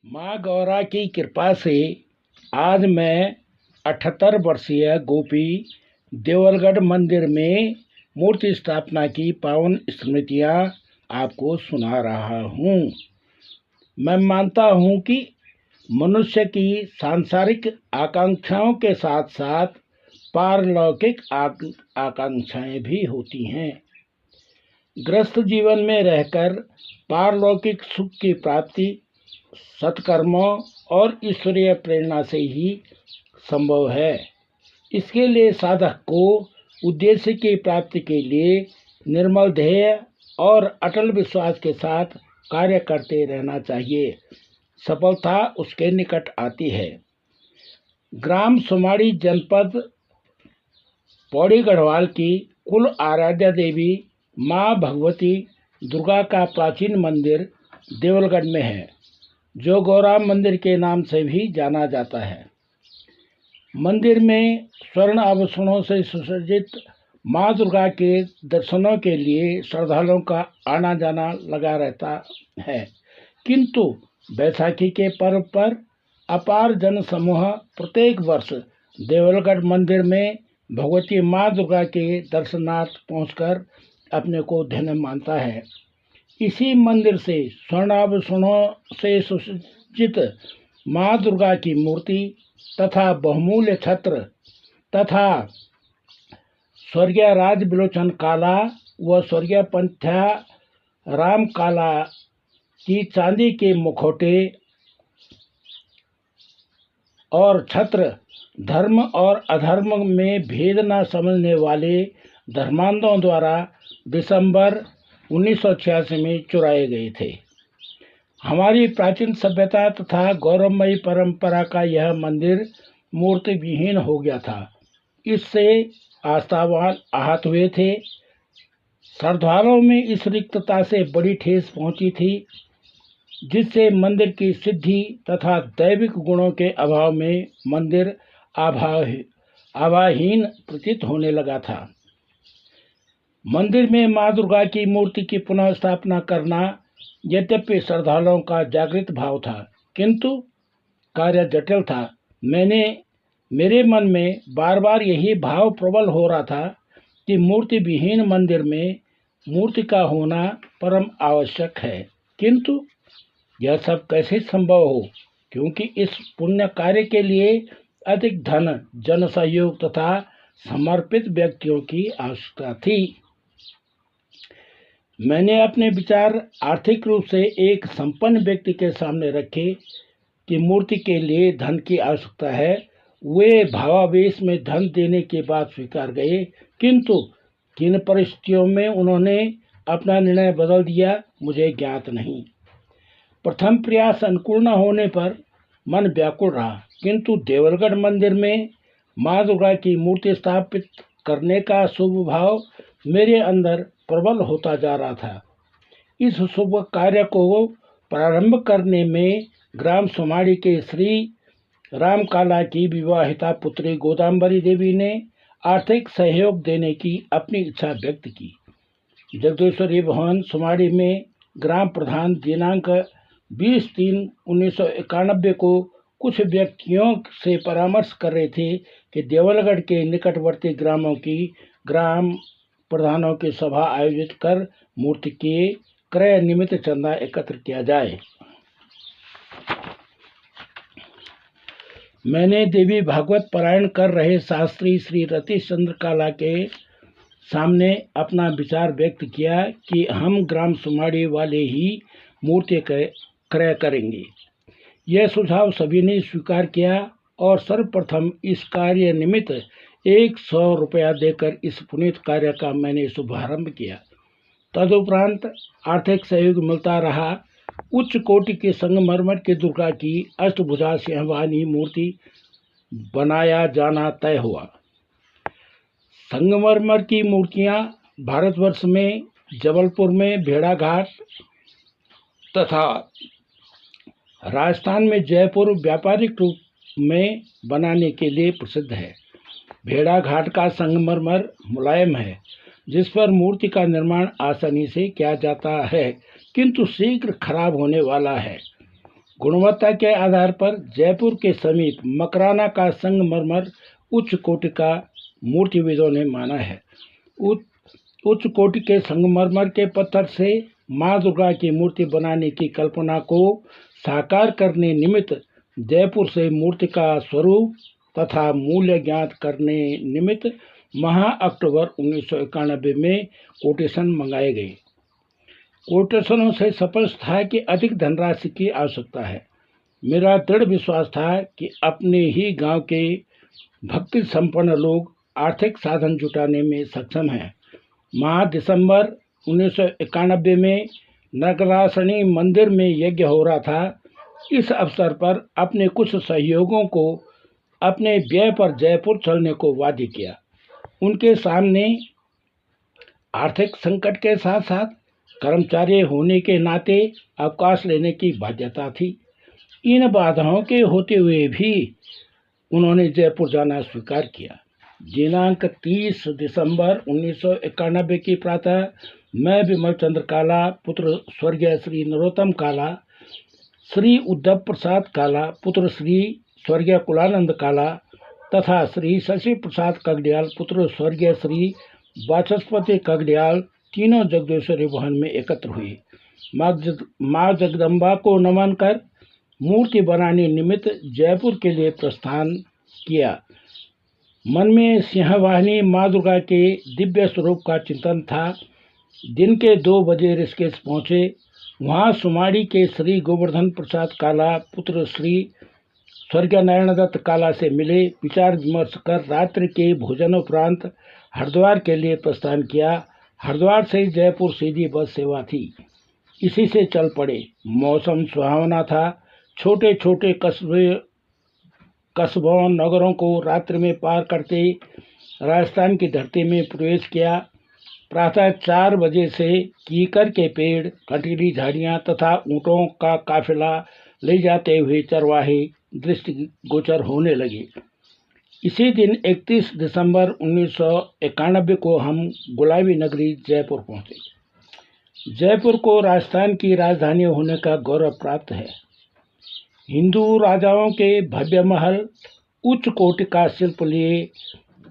माँ गौरा की कृपा से आज मैं 78 वर्षीय गोपी देवलगढ़ मंदिर में मूर्ति स्थापना की पावन स्मृतियाँ आपको सुना रहा हूँ। मैं मानता हूँ कि मनुष्य की सांसारिक आकांक्षाओं के साथ साथ पारलौकिक आकांक्षाएं भी होती हैं। ग्रस्त जीवन में रहकर पारलौकिक सुख की प्राप्ति सत्कर्मों और ईश्वरीय प्रेरणा से ही संभव है। इसके लिए साधक को उद्देश्य की प्राप्ति के लिए निर्मल ध्येय और अटल विश्वास के साथ कार्य करते रहना चाहिए। सफलता उसके निकट आती है। ग्राम सुमाड़ी जनपद पौड़ी गढ़वाल की कुल आराध्या देवी माँ भगवती दुर्गा का प्राचीन मंदिर देवलगढ़ में है, जो गौरा मंदिर के नाम से भी जाना जाता है। मंदिर में स्वर्ण आभूषणों से सुसज्जित माँ दुर्गा के दर्शनों के लिए श्रद्धालुओं का आना जाना लगा रहता है, किंतु बैसाखी के पर्व पर अपार जन समूह प्रत्येक वर्ष देवलगढ़ मंदिर में भगवती माँ दुर्गा के दर्शनार्थ पहुंचकर अपने को धन्य मानता है। इसी मंदिर से स्वर्णाभूषणों से सुसज्जित माँ दुर्गा की मूर्ति तथा बहुमूल्य छत्र तथा स्वर्गीय राज बिलोचन काला व स्वर्गीय पंथ्या राम काला की चांदी के मुखौटे और छत्र धर्म और अधर्म में भेद न समझने वाले धर्मांधों द्वारा दिसंबर 1986 में चुराए गए थे। हमारी प्राचीन सभ्यता तथा गौरवमयी परंपरा का यह मंदिर मूर्ति विहीन हो गया था। इससे आस्थावान आहत हुए थे। श्रद्धालुओं में इस रिक्तता से बड़ी ठेस पहुंची थी, जिससे मंदिर की सिद्धि तथा दैविक गुणों के अभाव में मंदिर आभाहीन प्रतीत होने लगा था। मंदिर में माँ दुर्गा की मूर्ति की पुनः स्थापना करना यद्यपि श्रद्धालुओं का जागृत भाव था, किंतु कार्य जटिल था। मेरे मन में बार बार यही भाव प्रबल हो रहा था कि मूर्ति विहीन मंदिर में मूर्ति का होना परम आवश्यक है, किंतु यह सब कैसे संभव हो, क्योंकि इस पुण्य कार्य के लिए अधिक धन, जन सहयोग तथा समर्पित व्यक्तियों की आवश्यकता थी। मैंने अपने विचार आर्थिक रूप से एक संपन्न व्यक्ति के सामने रखे कि मूर्ति के लिए धन की आवश्यकता है। वे भावावेश में धन देने के बाद स्वीकार गए, किंतु किन परिस्थितियों में उन्होंने अपना निर्णय बदल दिया मुझे ज्ञात नहीं। प्रथम प्रयास अनुकूल न होने पर मन व्याकुल रहा, किंतु देवलगढ़ मंदिर में माँ दुर्गा की मूर्ति स्थापित करने का शुभ भाव मेरे अंदर प्रबल होता जा रहा था। इस शुभ कार्य को प्रारंभ करने में ग्राम सुमाड़ी के श्री राम काला की विवाहिता पुत्री गोदाम्बरी देवी ने आर्थिक सहयोग देने की अपनी इच्छा व्यक्त की। जगदीश्वरी भवन सुमाड़ी में ग्राम प्रधान दिनांक 20/3/1991 को कुछ व्यक्तियों से परामर्श कर रहे थे कि देवलगढ़ के निकटवर्ती ग्रामों की ग्राम प्रधानों की सभा आयोजित कर मूर्ति के क्रय निमित्त चंदा एकत्र किया जाए। मैंने देवी भागवत पारायण कर रहे शास्त्री श्री रतीश चंद्र काला के सामने अपना विचार व्यक्त किया कि हम ग्राम सुमाड़ी वाले ही मूर्ति क्रय करेंगे। यह सुझाव सभी ने स्वीकार किया और सर्वप्रथम इस कार्य निमित्त 100 रुपया देकर इस पुनीत कार्य का मैंने शुभारंभ किया। तदुपरांत आर्थिक सहयोग मिलता रहा। उच्च कोटि के संगमरमर की दुर्गा की अष्टभुजा सिंहवाहिनी मूर्ति बनाया जाना तय हुआ। संगमरमर की मूर्तियां भारतवर्ष में जबलपुर में भेड़ाघाट तथा राजस्थान में जयपुर व्यापारिक रूप में बनाने के लिए प्रसिद्ध है। भेड़ाघाट का संगमरमर मुलायम है, जिस पर मूर्ति का निर्माण आसानी से किया जाता है, किंतु शीघ्र खराब होने वाला है। गुणवत्ता के आधार पर जयपुर के समीप मकराना का संगमरमर उच्च कोटि का मूर्तिविदों ने माना है। उच्च कोटि के संगमरमर के पत्थर से माँ दुर्गा की मूर्ति बनाने की कल्पना को साकार करने निमित्त जयपुर से मूर्ति का स्वरूप तथा मूल्य ज्ञात करने निमित्त महा अक्टूबर 1991 में कोटेशन मंगाए गए। कोटेशनों से स्पष्ट था कि अधिक धनराशि की आवश्यकता है। मेरा दृढ़ विश्वास था कि अपने ही गांव के भक्ति संपन्न लोग आर्थिक साधन जुटाने में सक्षम हैं। माह दिसंबर 1991 में नगरासनी मंदिर में यज्ञ हो रहा था। इस अवसर पर अपने कुछ सहयोगियों को अपने व्यय पर जयपुर चलने को वादा किया। उनके सामने आर्थिक संकट के साथ साथ कर्मचारी होने के नाते अवकाश लेने की बाध्यता थी। इन बाधाओं के होते हुए भी उन्होंने जयपुर जाना स्वीकार किया। दिनांक 30 दिसंबर 1991 की प्रातः मैं विमल चंद्र काला पुत्र स्वर्गीय श्री नरोत्तम काला, श्री उद्धव प्रसाद काला पुत्र श्री स्वर्गीय कुलानंद काला तथा श्री शशि प्रसाद कगडियाल पुत्र स्वर्गीय श्री वाचस्पति कगडियाल तीनों जगदीश्वरी भवन में एकत्र हुए। माँ जगदम्बा को नमन कर मूर्ति बनाने निमित्त जयपुर के लिए प्रस्थान किया। मन में सिंहवाहिनी माँ दुर्गा के दिव्य स्वरूप का चिंतन था। दिन के 2 बजे ऋषिकेश पहुँचे। वहाँ सुमाड़ी के श्री गोवर्धन प्रसाद काला पुत्र श्री स्वर्गीय नारायण दत्त काला से मिले। विचार विमर्श कर रात्रि के भोजनोपरांत हरिद्वार के लिए प्रस्थान किया। हरिद्वार से जयपुर सीधी बस सेवा थी, इसी से चल पड़े। मौसम सुहावना था। छोटे छोटे कस्बों नगरों को रात्रि में पार करते राजस्थान की धरती में प्रवेश किया। प्रातः 4 बजे से कीकर के पेड़, कटीली झाड़ियाँ तथा ऊँटों का काफिला ले जाते हुए चरवाहे दृष्टिगोचर होने लगे। इसी दिन 31 दिसंबर 1991 को हम गुलाबी नगरी जयपुर पहुँचे। जयपुर को राजस्थान की राजधानी होने का गौरव प्राप्त है। हिंदू राजाओं के भव्य महल, उच्च कोटि का शिल्प लिए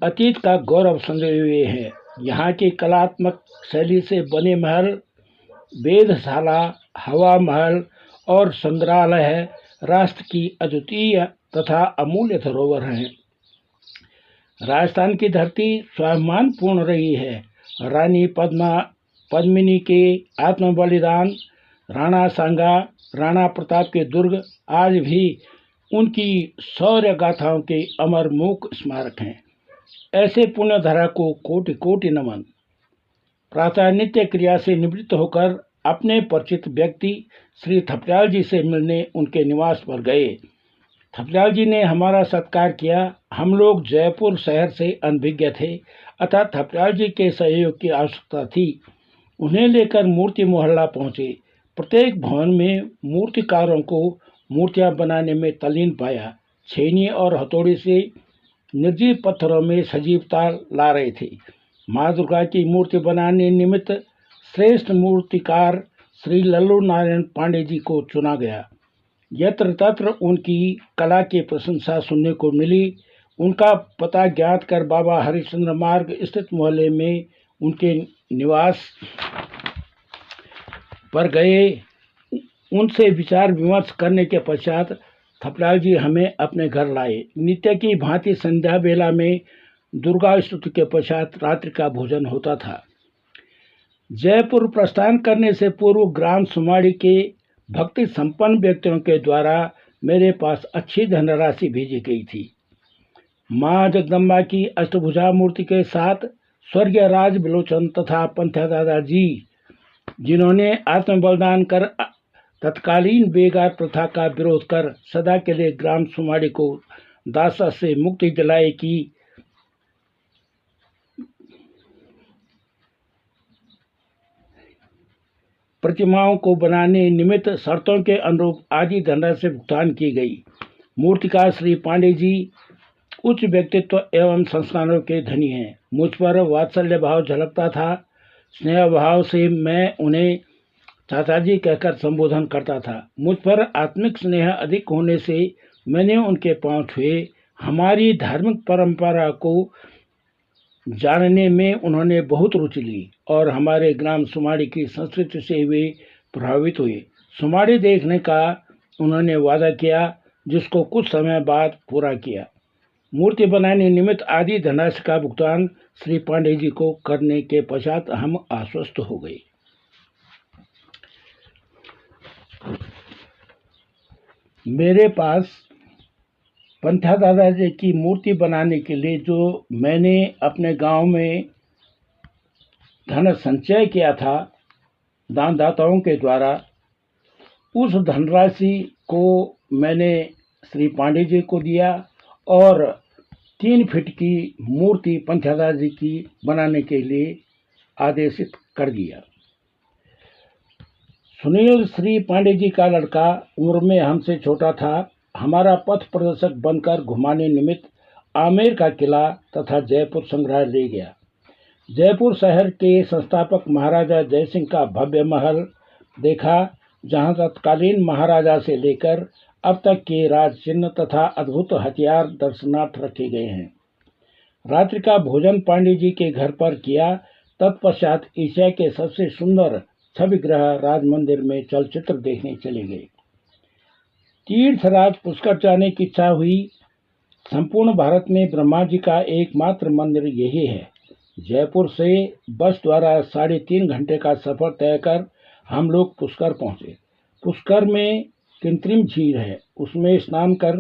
अतीत का गौरव संजोए हुए हैं। यहाँ की कलात्मक शैली से बने महल, वेधशाला, हवा महल और संग्रहालय राष्ट्र की अद्वितीय तथा अमूल्य धरोहर हैं। राजस्थान की धरती स्वाभिमान पूर्ण रही है। रानी पद्मिनी के आत्म बलिदान, राणा सांगा, राणा प्रताप के दुर्ग आज भी उनकी शौर्य गाथाओं के अमर मूक स्मारक हैं। ऐसे पुण्यधरा को कोटि कोटि नमन। प्रातः नित्य क्रिया से निवृत्त होकर अपने परिचित व्यक्ति श्री थपलियाल जी से मिलने उनके निवास पर गए। थपलियाल जी ने हमारा सत्कार किया। हम लोग जयपुर शहर से अनभिज्ञ थे, अतः थपलियाल जी के सहयोग की आवश्यकता थी। उन्हें लेकर मूर्ति मोहल्ला पहुँचे। प्रत्येक भवन में मूर्तिकारों को मूर्तियां बनाने में तल्लीन पाया। छेनी और हथौड़ी से निर्जीव पत्थरों में सजीवता ला रहे थे। माँ दुर्गा की मूर्ति बनाने निमित्त श्रेष्ठ मूर्तिकार श्री लल्लू नारायण पांडे जी को चुना गया। यत्र तत्र उनकी कला की प्रशंसा सुनने को मिली। उनका पता ज्ञात कर बाबा हरिश्चंद्र मार्ग स्थित मोहल्ले में उनके निवास पर गए। उनसे विचार विमर्श करने के पश्चात थपलियाल जी हमें अपने घर लाए। नित्य की भांति संध्या बेला में दुर्गा स्तुति के पश्चात रात्रि का भोजन होता था। जयपुर प्रस्थान करने से पूर्व ग्राम सुमाड़ी के भक्ति संपन्न व्यक्तियों के द्वारा मेरे पास अच्छी धनराशि भेजी गई थी। माँ जगदम्बा की अष्टभुजा मूर्ति के साथ स्वर्गीय राज बिलोचन तथा पंथ्या दादा जी, जिन्होंने आत्म बलिदान कर तत्कालीन बेगार प्रथा का विरोध कर सदा के लिए ग्राम सुमाड़ी को दासता से मुक्ति दिलाई की, प्रतिमाओं को बनाने निमित्त शर्तों के अनुरूप आदि धनराशि भुगतान की गई। मूर्तिकार श्री पांडे जी उच्च व्यक्तित्व एवं संस्कारों के धनी हैं। मुझ पर वात्सल्य भाव झलकता था। स्नेह भाव से मैं उन्हें चाचा जी कहकर संबोधन करता था। मुझ पर आत्मिक स्नेह अधिक होने से मैंने उनके पांव छुए। हमारी धार्मिक परंपरा को जानने में उन्होंने बहुत रुचि ली और हमारे ग्राम सुमाड़ी की संस्कृति से वे प्रभावित हुए। सुमाड़ी देखने का उन्होंने वादा किया, जिसको कुछ समय बाद पूरा किया। मूर्ति बनाने निमित्त आदि धनराशि का भुगतान श्री पांडे जी को करने के पश्चात हम आश्वस्त हो गए। मेरे पास पंथा दादाजी की मूर्ति बनाने के लिए जो मैंने अपने गांव में धन संचय किया था दानदाताओं के द्वारा, उस धनराशि को मैंने श्री पांडे जी को दिया और 3 फीट की मूर्ति पंथा दादाजी की बनाने के लिए आदेशित कर दिया। सुनील श्री पांडे जी का लड़का उम्र में हमसे छोटा था। हमारा पथ प्रदर्शक बनकर घुमाने निमित्त आमेर का किला तथा जयपुर संग्रहालय ले गया। जयपुर शहर के संस्थापक महाराजा जयसिंह का भव्य महल देखा, जहां तत्कालीन महाराजा से लेकर अब तक के राज चिन्ह तथा अद्भुत हथियार दर्शनार्थ रखे गए हैं। रात्रि का भोजन पांडे जी के घर पर किया। तत्पश्चात एशिया के सबसे सुंदर छविग्रह राज मंदिर में चलचित्र देखने चले गए। तीर्थराज पुष्कर जाने की इच्छा हुई। संपूर्ण भारत में ब्रह्मा जी का एकमात्र मंदिर यही है। जयपुर से बस द्वारा 3.5 घंटे का सफर तय कर हम लोग पुष्कर पहुंचे। पुष्कर में कृत्रिम झील है, उसमें स्नान कर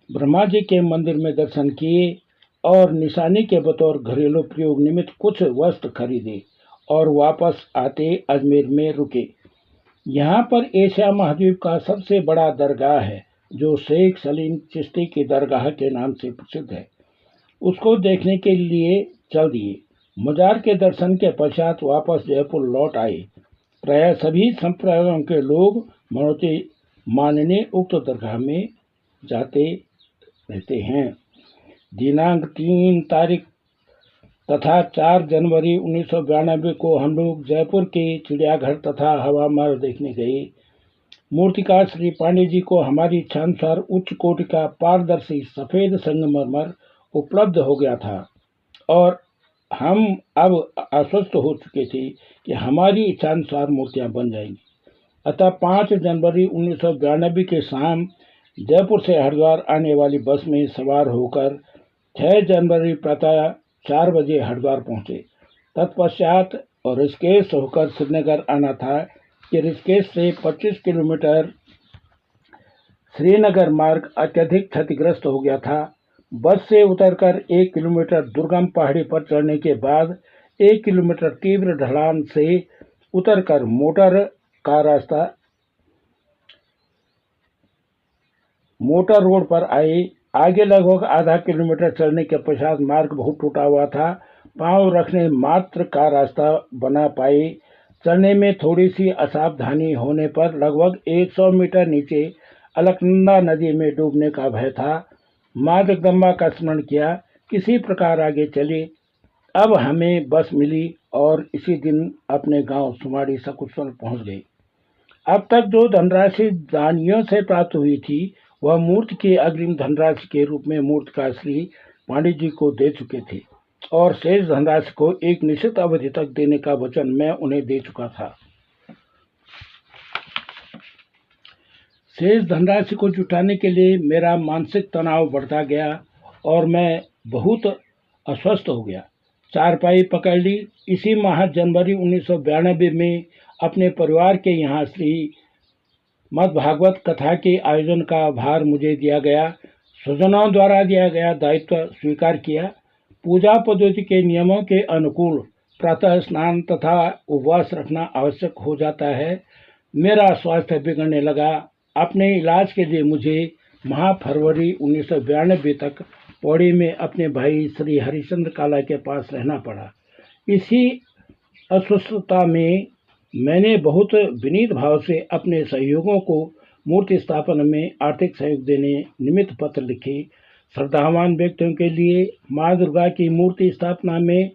ब्रह्मा जी के मंदिर में दर्शन किए और निशानी के बतौर घरेलू प्रयोग निमित्त कुछ वस्त्र खरीदे और वापस आते अजमेर में रुके। यहाँ पर एशिया महाद्वीप का सबसे बड़ा दरगाह है, जो शेख सलीम चिश्ती की दरगाह के नाम से प्रसिद्ध है। उसको देखने के लिए चल दिए। मजार के दर्शन के पश्चात वापस जयपुर लौट आए। प्रायः सभी संप्रदायों के लोग मनौती मानने उक्त दरगाह में जाते रहते हैं। दिनांक 3 तारीख तथा 4 जनवरी 1992 को हम लोग जयपुर के चिड़ियाघर तथा हवा महल देखने गए। मूर्तिकार श्री पांडे जी को हमारी इच्छानुसार उच्च कोटि का पारदर्शी सफेद संगमरमर उपलब्ध हो गया था और हम अब आश्वस्त हो चुके थे कि हमारी इच्छानुसार मूर्तियां बन जाएंगी। अतः 5 जनवरी 1992 के शाम जयपुर से हरिद्वार आने वाली बस में सवार होकर 6 जनवरी प्रातः 4 बजे हरिद्वार पहुंचे। तत्पश्चात ऋषिकेश होकर श्रीनगर आना था कि ऋषिकेश से 25 किलोमीटर श्रीनगर मार्ग अत्यधिक क्षतिग्रस्त हो गया था। बस से उतरकर 1 किलोमीटर दुर्गम पहाड़ी पर चढ़ने के बाद 1 किलोमीटर तीव्र ढलान से उतरकर मोटर रोड पर आए। आगे लगभग आधा किलोमीटर चलने के पश्चात मार्ग बहुत टूटा हुआ था। पांव रखने मात्र का रास्ता बना पाए। चलने में थोड़ी सी असावधानी होने पर लगभग 100 मीटर नीचे अलकनंदा नदी में डूबने का भय था। माँ जगदम्बा का स्मरण किया, किसी प्रकार आगे चले। अब हमें बस मिली और इसी दिन अपने गांव सुमाड़ी सकुशल पहुंच गए। अब तक जो धनराशि दानियों से प्राप्त हुई थी, वह मूर्ति की अग्रिम धनराशि के रूप में मूर्तिकार श्री पांडे जी को दे चुके थे और शेष धनराशि को एक निश्चित अवधि तक देने का वचन मैं उन्हें दे चुका था। शेष धनराशि को जुटाने के लिए मेरा मानसिक तनाव बढ़ता गया और मैं बहुत अस्वस्थ हो गया। चारपाई पकड़ ली। इसी माह जनवरी 1992 में अपने परिवार के यहाँ श्री मद्भागवत कथा के आयोजन का भार मुझे दिया गया। स्वजनों द्वारा दिया गया दायित्व स्वीकार किया। पूजा पद्धति के नियमों के अनुकूल प्रातः स्नान तथा उपवास रखना आवश्यक हो जाता है। मेरा स्वास्थ्य बिगड़ने लगा। अपने इलाज के लिए मुझे माह फरवरी 1992 तक पौड़ी में अपने भाई श्री हरिश्चंद्र काला के पास रहना पड़ा। इसी अस्वस्थता में मैंने बहुत विनीत भाव से अपने सहयोगों को मूर्ति स्थापना में आर्थिक सहयोग देने निमित्त पत्र लिखे। श्रद्धावान व्यक्तियों के लिए माँ दुर्गा की मूर्ति स्थापना में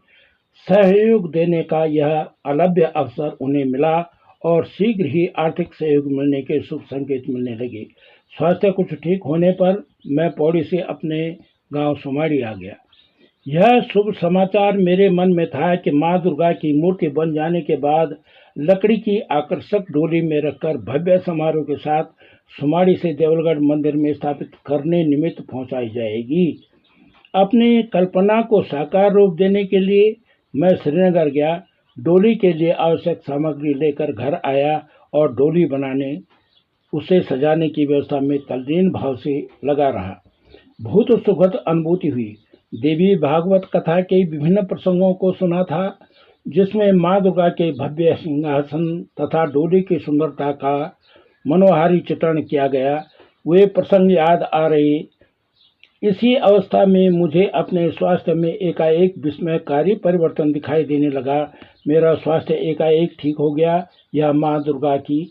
सहयोग देने का यह अलभ्य अवसर उन्हें मिला और शीघ्र ही आर्थिक सहयोग मिलने के शुभ संकेत मिलने लगे। स्वास्थ्य कुछ ठीक होने पर मैं पौड़ी से अपने गांव सुमाड़ी आ गया। यह शुभ समाचार मेरे मन में था कि मां दुर्गा की मूर्ति बन जाने के बाद लकड़ी की आकर्षक डोली में रखकर भव्य समारोह के साथ सुमाड़ी से देवलगढ़ मंदिर में स्थापित करने निमित्त पहुंचाई जाएगी। अपनी कल्पना को साकार रूप देने के लिए मैं श्रीनगर गया। डोली के लिए आवश्यक सामग्री लेकर घर आया और डोली बनाने, उसे सजाने की व्यवस्था में तल्लीन भाव से लगा रहा। बहुत सुखद अनुभूति हुई। देवी भागवत कथा के विभिन्न प्रसंगों को सुना था, जिसमें मां दुर्गा के भव्य सिंहासन तथा डोली की सुंदरता का मनोहारी चित्रण किया गया। वे प्रसंग याद आ रहे। इसी अवस्था में मुझे अपने स्वास्थ्य में एकाएक विस्मयकारी परिवर्तन दिखाई देने लगा। मेरा स्वास्थ्य एकाएक ठीक हो गया। यह मां दुर्गा की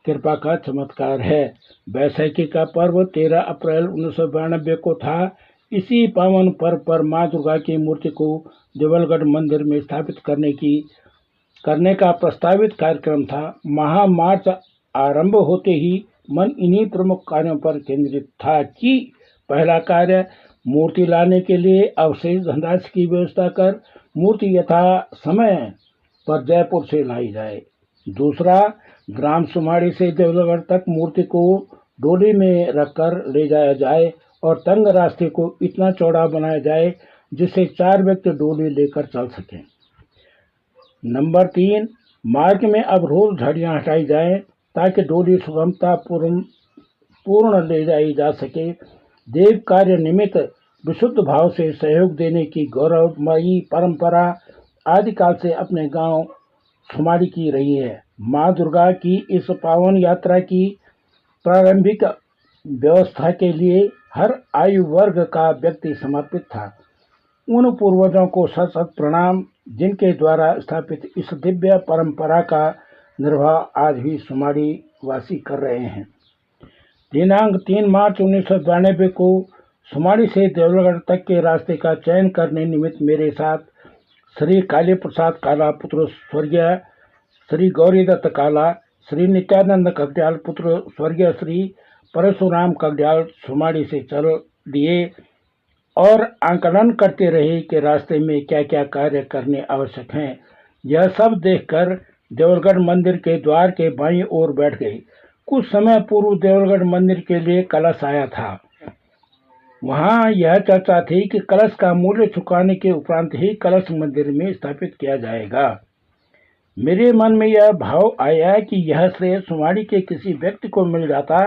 कृपा का चमत्कार है। बैसाखी का पर्व 13 अप्रैल 1992 को था। इसी पावन पर्व पर मां दुर्गा की मूर्ति को देवलगढ़ मंदिर में स्थापित करने का प्रस्तावित कार्यक्रम था। महामार्च आरंभ होते ही मन इन्हीं प्रमुख कार्यों पर केंद्रित था कि पहला कार्य, मूर्ति लाने के लिए अवशेष धनराशि की व्यवस्था कर मूर्ति यथा समय पर जयपुर से लाई जाए। दूसरा, ग्राम सुमाड़ी से देवलगढ़ तक मूर्ति को डोली में रखकर ले जाया जाए और तंग रास्ते को इतना चौड़ा बनाया जाए जिससे 4 व्यक्ति डोली लेकर चल सकें। नंबर 3, मार्ग में अवरोध झाड़ियां हटाई जाएं ताकि डोली सुगमता पूर्ण ले जाई जा सके। देव कार्य निमित्त विशुद्ध भाव से सहयोग देने की गौरवमयी परंपरा आदिकाल से अपने गांव सुमाड़ी की रही है। मां दुर्गा की इस पावन यात्रा की प्रारंभिक व्यवस्था के लिए हर आयु वर्ग का व्यक्ति समर्पित था। उन पूर्वजों को सत सत प्रणाम, जिनके द्वारा स्थापित इस दिव्य परंपरा का निर्वाह आज भी सुमाड़ी वासी कर रहे हैं। दिनांक 3 मार्च 1992 को सुमाड़ी से देवलगढ़ तक के रास्ते का चयन करने निमित्त मेरे साथ श्री काली प्रसाद काला पुत्र स्वर्गीय श्री गौरी दत्त काला, श्री नित्यानंद कगड्याल पुत्र स्वर्गीय श्री परशुराम कगड्याल सुमाड़ी से चल दिए और आंकलन करते रहे कि रास्ते में क्या क्या कार्य करने आवश्यक हैं। यह सब देखकर देवलगढ़ मंदिर के द्वार के बाईं ओर बैठ गए। कुछ समय पूर्व देवलगढ़ मंदिर के लिए कलश आया था। वहां यह चर्चा थी कि कलश का मूल्य चुकाने के उपरांत ही कलश मंदिर में स्थापित किया जाएगा। मेरे मन में यह भाव आया कि यह श्रेय सुमाड़ी के किसी व्यक्ति को मिल जाता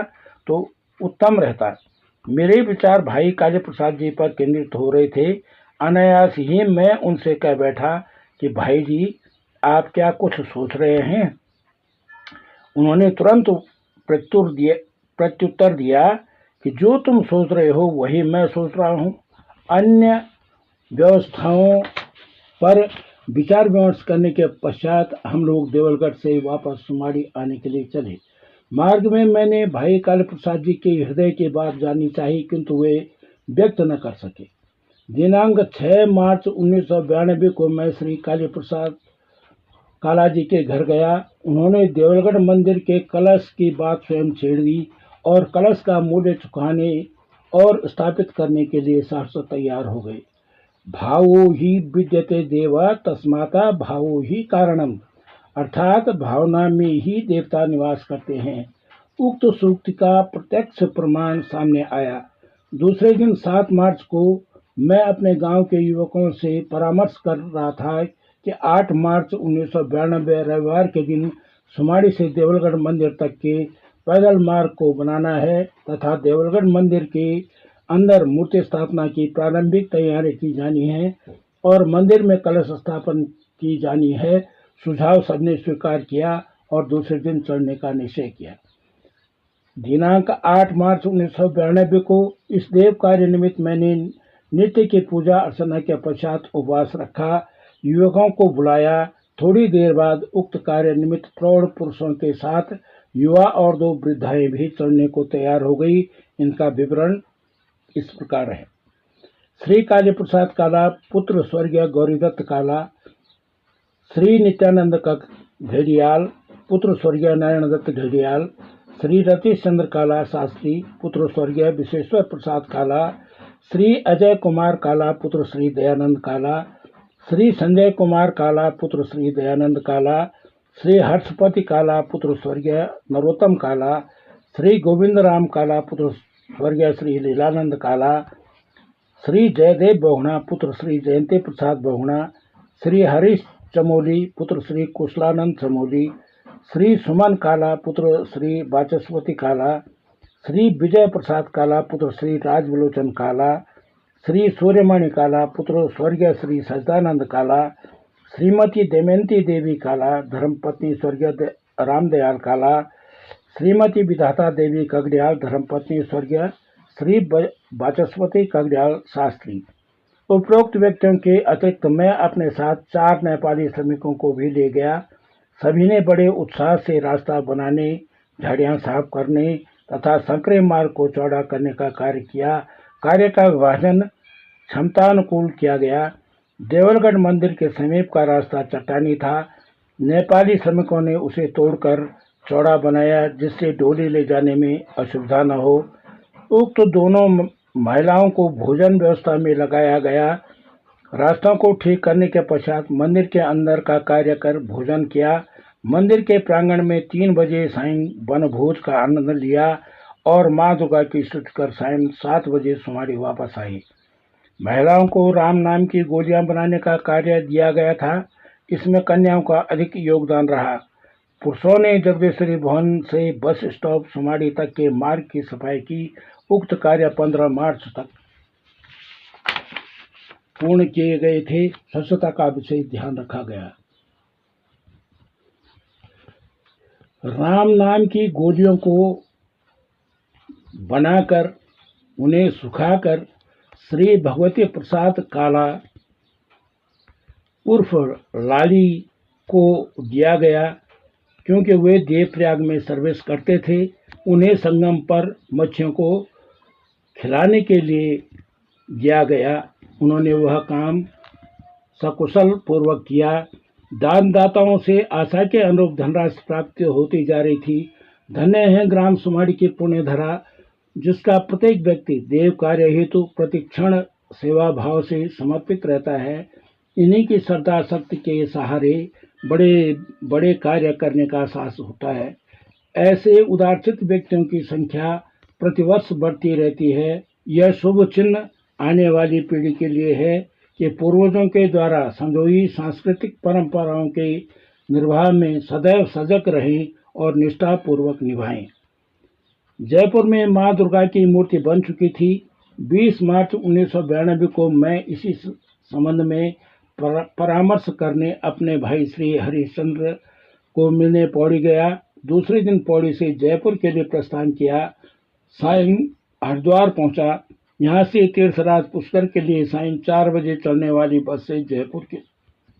तो उत्तम रहता। मेरे विचार भाई काली प्रसाद जी पर केंद्रित हो रहे थे। अनायास ही मैं उनसे कह बैठा कि भाई जी, आप क्या कुछ सोच रहे हैं? उन्होंने तुरंत प्रत्युत्तर दिया कि जो तुम सोच रहे हो वही मैं सोच रहा हूँ। अन्य व्यवस्थाओं पर विचार विमर्श करने के पश्चात हम लोग देवलगढ़ से वापस सुमाड़ी आने के लिए चले। मार्ग में मैंने भाई काली प्रसाद जी के हृदय की बात जाननी चाहिए, किंतु वे व्यक्त न कर सके। दिनांक 6 मार्च 1992 को मैं श्री काली प्रसाद काला जी के घर गया। उन्होंने देवलगढ़ मंदिर के कलश की बात स्वयं छेड़ दी और कलश का मूल्य चुकाने और स्थापित करने के लिए सहर्ष तैयार हो गए। भावो ही विद्यते देव तस्माता भावो ही कारणम, अर्थात भावना में ही देवता निवास करते हैं। उक्त सूक्ति का प्रत्यक्ष प्रमाण सामने आया। दूसरे दिन 7 मार्च को मैं अपने गांव के युवकों से परामर्श कर रहा था कि 8 मार्च 1992 रविवार के दिन सुमाड़ी से देवलगढ़ मंदिर तक के पैदल मार्ग को बनाना है तथा देवलगढ़ मंदिर के अंदर मूर्ति स्थापना की प्रारंभिक तैयारी की जानी है और मंदिर में कलश स्थापन की जानी है। सुझाव सबने स्वीकार किया और दूसरे दिन चढ़ने का निश्चय किया। दिनांक 8 मार्च 1992 को इस देव कार्य निमित्त मैंने नित्य की पूजा अर्चना के पश्चात उपवास रखा, युवकों को बुलाया। थोड़ी देर बाद उक्त कार्य निमित्त प्रौढ़ पुरुषों के साथ युवा और 2 वृद्धाएं भी चढ़ने को तैयार हो गई। इनका विवरण इस प्रकार है। श्री काली प्रसाद काला पुत्र स्वर्गीय गौरीदत्त काला, श्री नित्यानंद कगड्याल पुत्र स्वर्गीय नारायण दत्त ढेडियाल, श्री रतीश चंद्र काला शास्त्री पुत्र स्वर्गीय विश्वेश्वर प्रसाद काला, श्री अजय कुमार काला पुत्र श्री दयानंद काला, श्री संजय कुमार काला पुत्र श्री दयानंद काला, श्री हर्षपति काला पुत्र स्वर्गीय नरोत्तम काला, श्री गोविंद राम काला पुत्र स्वर्गीय श्री लीलानंद काला, श्री जयदेव बहुणा पुत्र श्री जयंती प्रसाद बहुणा, श्री हरीश चमोली पुत्र श्री कुशलानंद चमोली, श्री सुमन काला पुत्र श्री वाचस्पति काला, श्री विजय प्रसाद काला पुत्र श्री राजविलोचन काला, श्री सूर्यमणि काला पुत्र स्वर्गीय श्री सच्चिदानंद काला, श्रीमती दमयंती देवी काला धर्मपत्नी स्वर्गीय रामदयाल काला, श्रीमती विधाता देवी कगड़ियाल धर्मपत्नी स्वर्गीय श्री वाचस्पति कगड़ियाल शास्त्री। उपरोक्त व्यक्तियों के अतिरिक्त मैं अपने साथ 4 नेपाली श्रमिकों को भी ले गया। सभी ने बड़े उत्साह से रास्ता बनाने, झाड़ियाँ साफ करने तथा संकरे मार्ग को चौड़ा करने का कार्य किया। कार्य का विभाजन क्षमतानुकूल किया गया। देवलगढ़ मंदिर के समीप का रास्ता चट्टानी था। नेपाली श्रमिकों ने उसे तोड़कर चौड़ा बनाया जिससे डोली ले जाने में असुविधा न हो। उक्त दोनों महिलाओं को भोजन व्यवस्था में लगाया गया। रास्तों को ठीक करने के पश्चात मंदिर के अंदर का कार्य कर भोजन किया। मंदिर के प्रांगण में 3 बजे सायं वनभोज का आनंद लिया और माँ दुर्गा की स्तुति कर सायं 7 बजे सुमाड़ी वापस आई। महिलाओं को राम नाम की गोलियां बनाने का कार्य दिया गया था। इसमें कन्याओं का अधिक योगदान रहा। पुरुषों ने जगदीश्वरी भवन से बस स्टॉप सुमाड़ी तक के मार्ग की सफाई की। उक्त कार्य 15 मार्च तक पूर्ण किए गए थे। स्वच्छता का विशेष ध्यान रखा गया। राम नाम की गोलियों को बनाकर उन्हें सुखाकर श्री भगवती प्रसाद काला उर्फ लाली को दिया गया। क्योंकि वे देवप्रयाग में सर्विस करते थे, उन्हें संगम पर मच्छियों को खिलाने के लिए दिया गया। उन्होंने वह काम सकुशल पूर्वक किया। दानदाताओं से आशा के अनुरूप धनराशि प्राप्त होती जा रही थी। धन्य है ग्राम सुमाड़ी की पुण्यधरा, जिसका प्रत्येक व्यक्ति देव कार्य हेतु प्रतिक्षण सेवा भाव से समर्पित रहता है। इन्हीं की श्रद्धा शक्ति के सहारे बड़े बड़े कार्य करने का साहस होता है। ऐसे उदारचित व्यक्तियों की संख्या प्रतिवर्ष बढ़ती रहती है। यह शुभ चिन्ह आने वाली पीढ़ी के लिए है कि पूर्वजों के द्वारा संजोई सांस्कृतिक परंपराओं के निर्वाह में सदैव सजग रहें और निष्ठापूर्वक निभाएं। जयपुर में मां दुर्गा की मूर्ति बन चुकी थी। 20 मार्च 1992 को मैं इसी संबंध में परामर्श करने अपने भाई श्री हरिश्चंद्र को मिलने पौड़ी गया। दूसरे दिन पौड़ी से जयपुर के लिए प्रस्थान किया। सायं हरिद्वार पहुंचा। यहाँ से तीर्थराज पुष्कर के लिए सायं 4 बजे चलने वाली बस से जयपुर के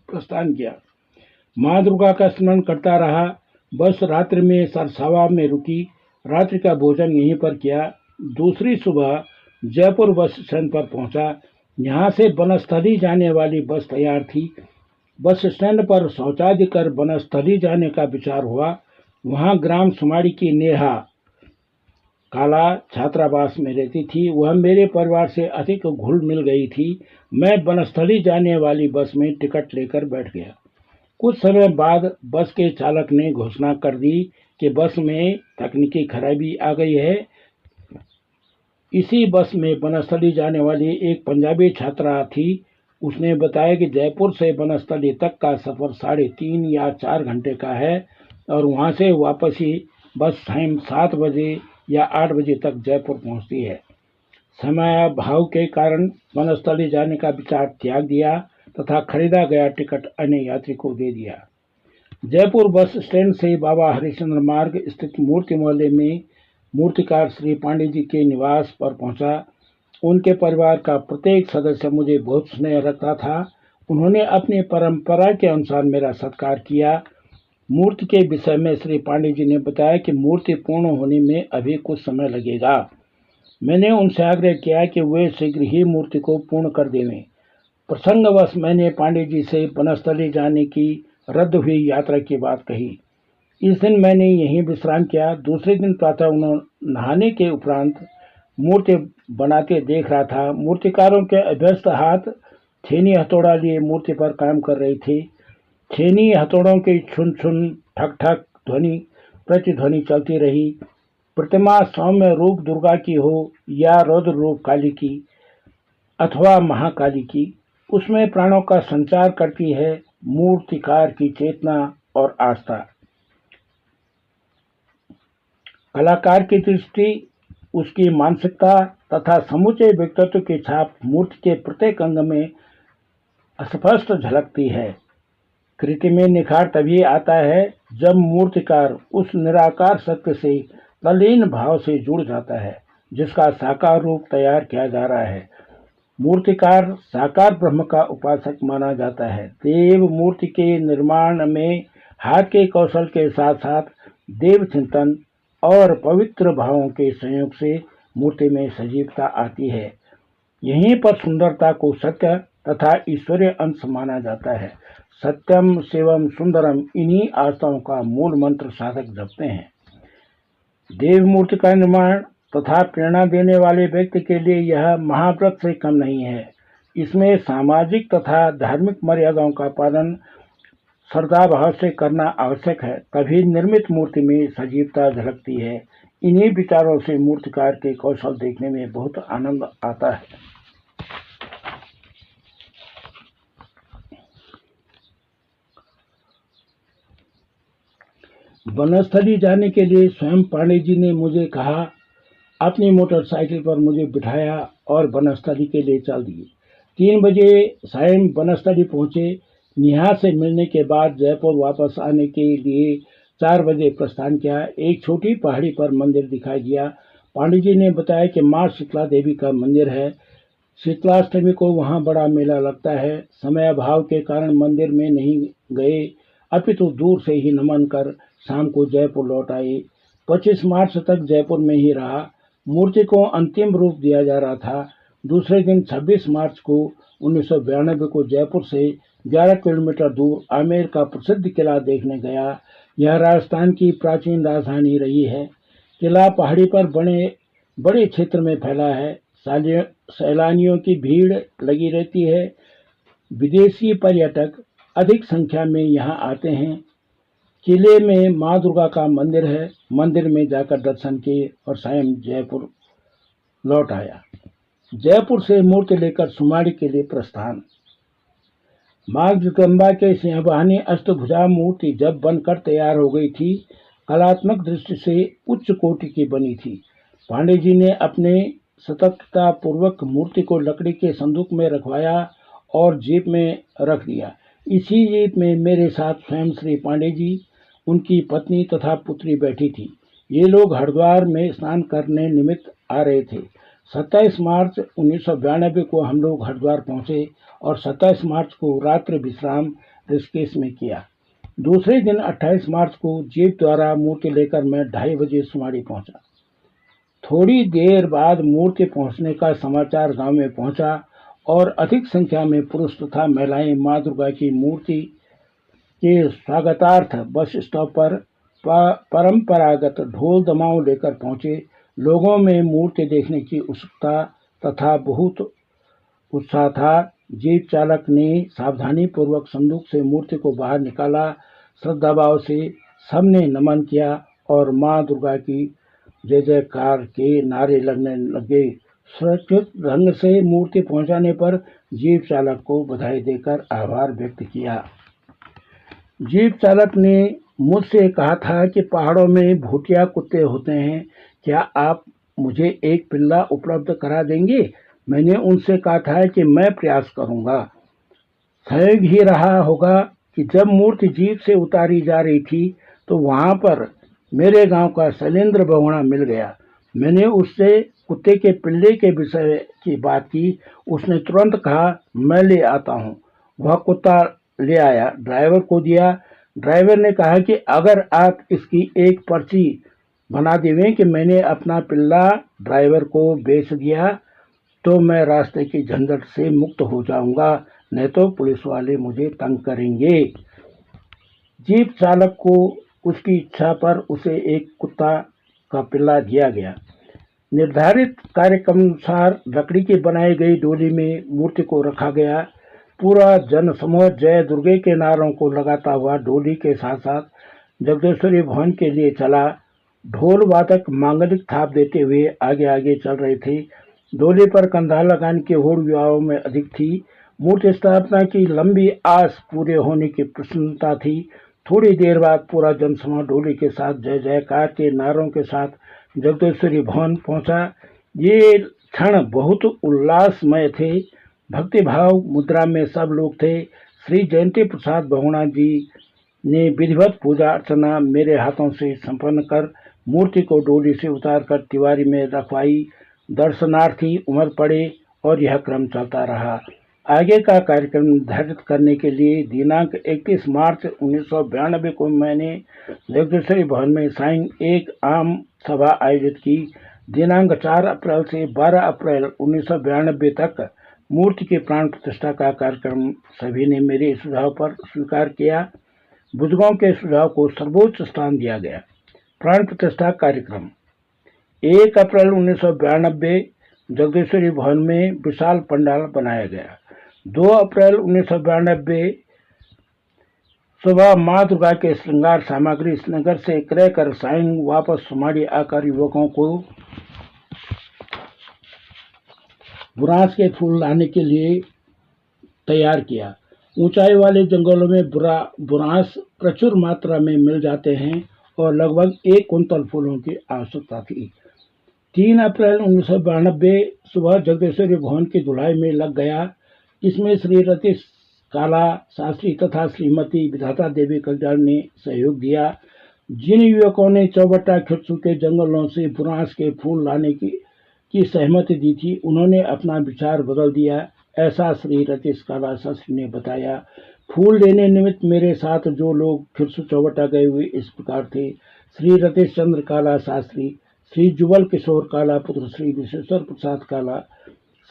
प्रस्थान किया। माँ दुर्गा का स्मरण करता रहा। बस रात्रि में सरसावा में रुकी। रात्रि का भोजन यहीं पर किया। दूसरी सुबह जयपुर बस स्टैंड पर पहुंचा। यहाँ से वनस्थली जाने वाली बस तैयार थी। बस स्टैंड पर शौचादि कर वनस्थली जाने का विचार हुआ। वहाँ ग्राम सुमाड़ी की नेहा काला छात्रावास में रहती थी। वह मेरे परिवार से अधिक घुल मिल गई थी। मैं वनस्थली जाने वाली बस में टिकट लेकर बैठ गया। कुछ समय बाद बस के चालक ने घोषणा कर दी कि बस में तकनीकी खराबी आ गई है। इसी बस में वनस्थली जाने वाली एक पंजाबी छात्रा थी। उसने बताया कि जयपुर से वनस्थली तक का सफ़र 3.5 या 4 घंटे का है और वहां से वापसी बस टाइम 7 बजे या 8 बजे तक जयपुर पहुंचती है। समयाभाव के कारण वनस्थली जाने का विचार त्याग दिया तथा खरीदा गया टिकट अन्य यात्री को दे दिया। जयपुर बस स्टैंड से बाबा हरिश्चंद्र मार्ग स्थित मूर्ति मोहल्ले में मूर्तिकार श्री पांडे जी के निवास पर पहुंचा। उनके परिवार का प्रत्येक सदस्य मुझे बहुत स्नेह रखता था। उन्होंने अपनी परंपरा के अनुसार मेरा सत्कार किया। मूर्ति के विषय में श्री पांडे जी ने बताया कि मूर्ति पूर्ण होने में अभी कुछ समय लगेगा। मैंने उनसे आग्रह किया कि वे शीघ्र ही मूर्ति को पूर्ण कर देवें। प्रसंगवश मैंने पांडे जी से वनस्थली जाने की रद्द हुई यात्रा की बात कही। इस दिन मैंने यहीं विश्राम किया। दूसरे दिन प्रातः उन्होंने नहाने के उपरांत मूर्ति बनाते देख रहा था। मूर्तिकारों के अभ्यस्त हाथ छेनी हथौड़ा लिए मूर्ति पर काम कर रहे थे। छेनी हथौड़ों की छुन छुन ठक ठक ध्वनि प्रतिध्वनि चलती रही। प्रतिमा सौम्य रूप दुर्गा की हो या रौद्र रूप काली की अथवा महाकाली की, उसमें प्राणों का संचार करती है मूर्तिकार की चेतना और आस्था। कलाकार की दृष्टि, उसकी मानसिकता तथा समूचे व्यक्तित्व की छाप मूर्ति के प्रत्येक अंग में स्पष्ट झलकती है। कृति में निखार तभी आता है जब मूर्तिकार उस निराकार सत्य से तल्लीन भाव से जुड़ जाता है जिसका साकार रूप तैयार किया जा रहा है। मूर्तिकार साकार ब्रह्म का उपासक माना जाता है। देव मूर्ति के निर्माण में हाथ के कौशल के साथ साथ देव चिंतन और पवित्र भावों के संयोग से मूर्ति में सजीवता आती है। यहीं पर सुंदरता को सत्य तथा ईश्वरीय अंश माना जाता है। सत्यम शिवम सुंदरम, इन्हीं आस्थाओं का मूल मंत्र साधक जपते हैं। देव मूर्ति का निर्माण तथा प्रेरणा देने वाले व्यक्ति के लिए यह महाव्रत से कम नहीं है। इसमें सामाजिक तथा धार्मिक मर्यादाओं का पालन श्रद्धाभाव से करना आवश्यक है, तभी निर्मित मूर्ति में सजीवता झलकती है। इन्हीं विचारों से मूर्तिकार के कौशल देखने में बहुत आनंद आता है। वनस्थली जाने के लिए स्वयं पांडे जी ने मुझे कहा, अपनी मोटरसाइकिल पर मुझे बिठाया और वनस्थली के लिए चल दिए। 3 बजे सायं वनस्थली पहुंचे। नेहा से मिलने के बाद जयपुर वापस आने के लिए 4 बजे प्रस्थान किया। एक छोटी पहाड़ी पर मंदिर दिखाई दिया। पांडे जी ने बताया कि माँ शीतला देवी का मंदिर है। शीतलाष्टमी को वहाँ बड़ा मेला लगता है। समय अभाव के कारण मंदिर में नहीं गए, अपितु दूर से ही नमन कर शाम को जयपुर लौट आए। 25 मार्च तक जयपुर में ही रहा। मूर्ति को अंतिम रूप दिया जा रहा था। दूसरे दिन 26 मार्च को 1992 को जयपुर से 11 किलोमीटर दूर आमेर का प्रसिद्ध किला देखने गया। यह राजस्थान की प्राचीन राजधानी रही है। किला पहाड़ी पर बड़े क्षेत्र में फैला है। सैलानियों की भीड़ लगी रहती है। विदेशी पर्यटक अधिक संख्या में यहाँ आते हैं। किले में माँ दुर्गा का मंदिर है। मंदिर में जाकर दर्शन किए और सायं जयपुर लौट आया। जयपुर से मूर्ति लेकर सुमाड़ी के लिए प्रस्थान। माँ जगदम्बा के सिंहवाहिनी अष्टभुजा मूर्ति जब बनकर तैयार हो गई थी, कलात्मक दृष्टि से उच्च कोटि की बनी थी। पांडे जी ने अपने सतर्कता पूर्वक मूर्ति को लकड़ी के संदूक में रखवाया और जीप में रख दिया। इसी जीप में मेरे साथ स्वयं श्री पांडे जी, उनकी पत्नी तथा पुत्री बैठी थी। ये लोग हरिद्वार में स्नान करने निमित्त आ रहे थे। 27 मार्च 1992 को हम लोग हरिद्वार पहुंचे और 27 मार्च को रात्रि विश्राम ऋषिकेश में किया। दूसरे दिन 28 मार्च को जीप द्वारा मूर्ति लेकर मैं 2:30 बजे सुमाड़ी पहुंचा। थोड़ी देर बाद मूर्ति पहुंचने का समाचार गांव में पहुंचा और अधिक संख्या में पुरुष तथा महिलाएं मां दुर्गा की मूर्ति के स्वागतार्थ बस स्टॉप पर परंपरागत ढोल दमाऊं लेकर पहुंचे। लोगों में मूर्ति देखने की उत्सुकता तथा बहुत उत्साह था। जीप चालक ने सावधानी पूर्वक संदूक से मूर्ति को बाहर निकाला। श्रद्धाभाव से सबने नमन किया और मां दुर्गा की जय जयकार के नारे लगने लगे। सुरक्षित ढंग से मूर्ति पहुंचाने पर जीप चालक को बधाई देकर आभार व्यक्त किया। जीप चालक ने मुझसे कहा था कि पहाड़ों में भूतिया कुत्ते होते हैं, क्या आप मुझे एक पिल्ला उपलब्ध करा देंगे? मैंने उनसे कहा था कि मैं प्रयास करूंगा। सहयोग ही रहा होगा कि जब मूर्ति जीप से उतारी जा रही थी तो वहां पर मेरे गांव का शैलेंद्र बहुणा मिल गया। मैंने उससे कुत्ते के पिल्ले के विषय की बात की। उसने तुरंत कहा, मैं ले आता हूँ। वह कुत्ता ले आया, ड्राइवर को दिया। ड्राइवर ने कहा कि अगर आप इसकी एक पर्ची बना देवें कि मैंने अपना पिल्ला ड्राइवर को बेच दिया तो मैं रास्ते की झंझट से मुक्त हो जाऊंगा, नहीं तो पुलिस वाले मुझे तंग करेंगे। जीप चालक को उसकी इच्छा पर उसे एक कुत्ता का पिल्ला दिया गया। निर्धारित कार्यक्रम अनुसार लकड़ी की बनाई गई डोली में मूर्ति को रखा गया। पूरा जन समूह जय दुर्गे के नारों को लगाता हुआ डोली के साथ साथ जगदीश्वरी भवन के लिए चला। ढोल वादक मांगलिक थाप देते हुए आगे आगे चल रहे थे। डोली पर कंधा लगाने की होड़ युवाओं में अधिक थी। मूर्ति स्थापना की लंबी आस पूरे होने की प्रसन्नता थी। थोड़ी देर बाद पूरा जनसमूह डोली के साथ जय जयकार के नारों के साथ जगदीश्वरी भवन पहुंचा। ये क्षण बहुत उल्लासमय थे। भक्तिभाव मुद्रा में सब लोग थे। श्री जयंती प्रसाद बहुगुणा जी ने विधिवत पूजा अर्चना मेरे हाथों से संपन्न कर मूर्ति को डोली से उतारकर तिवारी में रखवाई। दर्शनार्थी उमड़ पड़े और यह क्रम चलता रहा। आगे का कार्यक्रम निर्धारित करने के लिए दिनांक 31 मार्च 1992 को मैंने जगदीश्वरी भवन में सायं एक आम सभा आयोजित की। दिनांक 4 अप्रैल से 12 अप्रैल 1992 तक मूर्ति की प्राण प्रतिष्ठा का कार्यक्रम सभी ने मेरे सुझाव पर स्वीकार किया। बुजुर्गों के सुझाव को सर्वोच्च स्थान दिया गया। प्राण प्रतिष्ठा कार्यक्रम 1 अप्रैल 1992 जगदीश्वरी भवन में विशाल पंडाल बनाया गया। 2 अप्रैल 1992 सुबह माँ दुर्गा के श्रृंगार सामग्री नगर से क्रय कर सायं वापस सुमाड़ी आकर युवकों को बुरांस के फूल लाने के लिए तैयार किया। ऊंचाई वाले जंगलों में बुरांस प्रचुर मात्रा में मिल जाते हैं और लगभग 1 कुंतल फूलों की आवश्यकता थी। 3 अप्रैल 1992 सुबह जगदीश्वरी भवन की धुलाई में लग गया। इसमें श्री रतीश काला शास्त्री तथा श्रीमती विधाता देवी कल्याण ने सहयोग दिया। जिन युवकों ने चौबट्टा खिरसू के जंगलों से बुरांस के फूल लाने की सहमति दी थी, उन्होंने अपना विचार बदल दिया, ऐसा श्री रतीश काला शास्त्री ने बताया। फूल लेने निमित्त मेरे साथ जो लोग खिरसू चौबट्टा गए हुए इस प्रकार थे: श्री रतीश चंद्र काला शास्त्री, श्री जुगल किशोर काला पुत्र श्री विश्वेश्वर प्रसाद काला,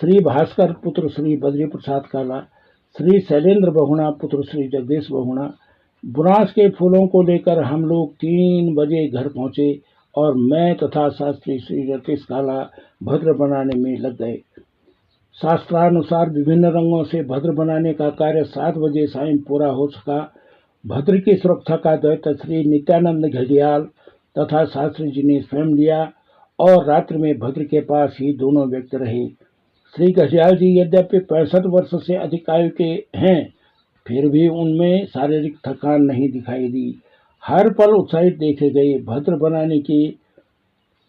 श्री भास्कर पुत्र श्री बद्री प्रसाद काला, श्री शैलेंद्र बहुगुणा पुत्र श्री जगदीश बहुगुणा। बुरांस के फूलों को लेकर हम लोग 3 बजे घर पहुंचे और मैं तथा शास्त्री श्री रतीश काला भद्र बनाने में लग गए। शास्त्रानुसार विभिन्न रंगों से भद्र बनाने का कार्य 7 बजे सायं पूरा हो सका। भद्र की सुरक्षा का दायित्व श्री नित्यानंद घड़ियाल तथा शास्त्री जी ने स्वयं लिया और रात्रि में भद्र के पास ही दोनों व्यक्ति रहे। श्री घड़ियाल जी यद्यपि 65 वर्ष से अधिक आयु के हैं, फिर भी उनमें शारीरिक थकान नहीं दिखाई दी। हर पल उत्साहित देखे गए। भद्र बनाने की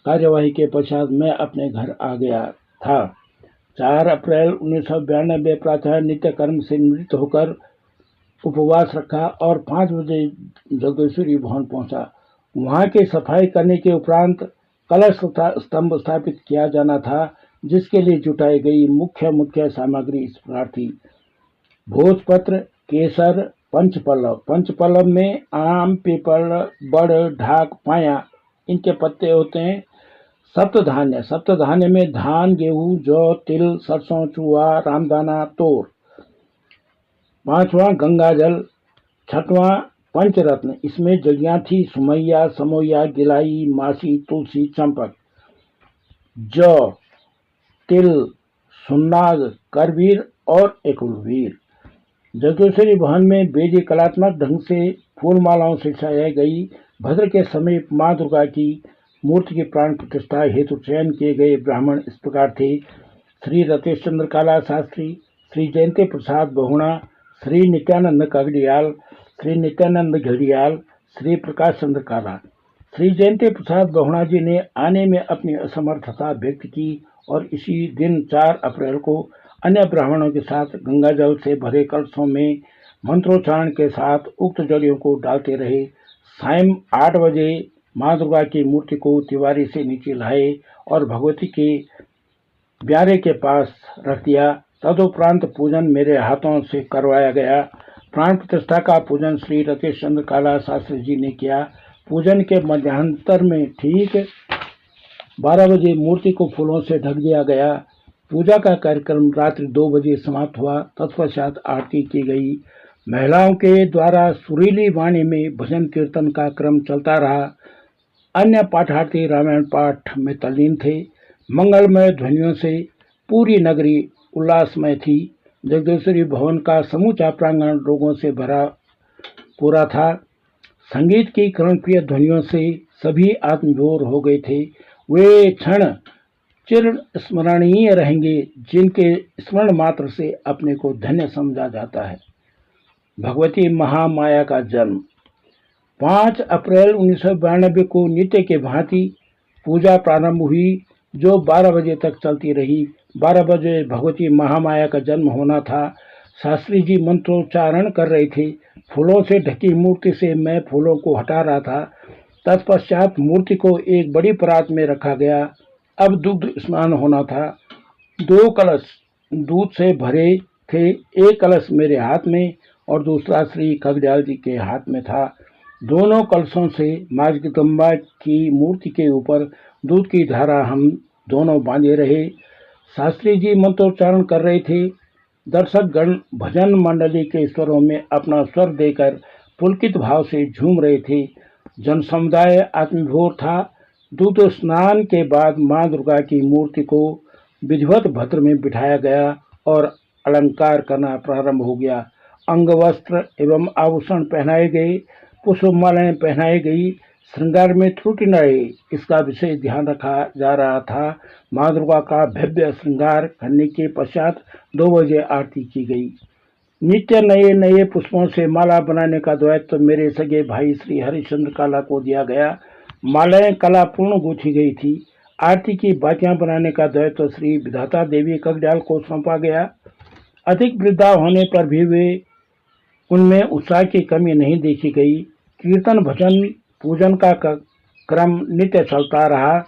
कार्यवाही के पश्चात मैं अपने घर आ गया था। 4 अप्रैल 1992 प्रातः नित्य कर्म से निवृत्त होकर उपवास रखा और 5 बजे जगदीश्वरी भवन पहुंचा। वहां की सफाई करने के उपरांत कलश स्तंभ स्थापित किया जाना था, जिसके लिए जुटाई गई मुख्य सामग्री इस प्रकार थी: भोजपत्र, केसर, पंचपल्लव। पंचपल्लव में आम, पीपल, बड़, ढाक, पाया इनके पत्ते होते हैं। सप्तधान्य में धान, गेहूं, जौ, तिल, सरसों, चूहा, रामदाना, तोर। 5वां गंगाजल। 6वां पंचरत्न, इसमें जगियाथी, सुमैया, समोया, गिलाई, मासी, तुलसी, चंपक। जौ, तिल, सुन्नाग, करवीर और एकुलवीर। जगदीश्वरी भवन में बेदी कलात्मक ढंग से फूलमालाओं से सजाई गई। भद्र के समीप माँ दुर्गा की मूर्ति की प्राण प्रतिष्ठा हेतु चयन किए गए ब्राह्मण इस प्रकार थे: श्री रतीश चंद्र काला शास्त्री, श्री जयंती प्रसाद बहुगुणा, श्री नित्यानंद कगड़ियाल, श्री नित्यानंद घड़ियाल, श्री प्रकाश चंद्र काला। श्री जयंती प्रसाद बहुगुणा जी ने आने में अपनी असमर्थता व्यक्त की और इसी दिन 4 अप्रैल को अन्य ब्राह्मणों के साथ गंगाजल से भरे कलशों में मंत्रोच्चारण के साथ उक्त जलियों को डालते रहे। सायं 8 बजे माँ दुर्गा की मूर्ति को तिवारी से नीचे लाए और भगवती के ब्यारे के पास रख दिया। तदुपरांत पूजन मेरे हाथों से करवाया गया। प्राण प्रतिष्ठा का पूजन श्री रतीश चंद्र काला शास्त्री जी ने किया। पूजन के मध्यांतर में ठीक 12 बजे मूर्ति को फूलों से ढक दिया गया। पूजा का कार्यक्रम रात्रि 2 बजे समाप्त हुआ। तत्पश्चात आरती की गई। महिलाओं के द्वारा सुरीली वाणी में भजन कीर्तन का क्रम चलता रहा। अन्य पाठार्थी रामायण पाठ में तल्लीन थे। मंगलमय ध्वनियों से पूरी नगरी उल्लासमय थी। जगदीश्वरी भवन का समूचा प्रांगण लोगों से भरा पूरा था। संगीत की कर्णप्रिय ध्वनियों से सभी आत्मविभोर हो गए थे। वे क्षण चिर स्मरणीय रहेंगे जिनके स्मरण मात्र से अपने को धन्य समझा जाता है। भगवती महामाया का जन्म 5 अप्रैल 1992 को नित्य के भांति पूजा प्रारंभ हुई, जो 12 बजे तक चलती रही। 12 बजे भगवती महामाया का जन्म होना था। शास्त्री जी मंत्रोच्चारण कर रहे थे। फूलों से ढकी मूर्ति से मैं फूलों को हटा रहा था। तत्पश्चात मूर्ति को एक बड़ी परात में रखा गया। अब दुग्ध स्नान होना था। 2 कलश दूध से भरे थे। एक कलश मेरे हाथ में और दूसरा श्री खगड़ियाल जी के हाथ में था। दोनों कलशों से माँ जगदम्बा की मूर्ति के ऊपर दूध की धारा हम दोनों बांधे रहे। शास्त्री जी मंत्रोच्चारण कर रहे थे। दर्शक गण भजन मंडली के स्वरों में अपना स्वर देकर पुलकित भाव से झूम रहे थे। जन समुदाय आत्मविभोर था। दूध स्नान के बाद माँ दुर्गा की मूर्ति को विधिवत भद्र में बिठाया गया और अलंकार करना प्रारंभ हो गया। अंग वस्त्र एवं आभूषण पहनाए गए, पुष्पमालाएं पहनाई गई। श्रृंगार में त्रुटि न रहे, इसका विशेष ध्यान रखा जा रहा था। माँ दुर्गा का भव्य श्रृंगार करने के पश्चात 2 बजे आरती की गई। नित्य नए नए पुष्पों से माला बनाने का दायित्व मेरे सगे भाई श्री हरिश्चंद्र काला को दिया गया। मालाएं कलापूर्ण गूंथी गई थी। आरती की बातियां बनाने का दायित्व श्री विधाता देवी कगड्याल को सौंपा गया। अधिक वृद्धा होने पर भी वे उनमें उत्साह की कमी नहीं देखी गई। कीर्तन भजन पूजन का क्रम नित्य चलता रहा।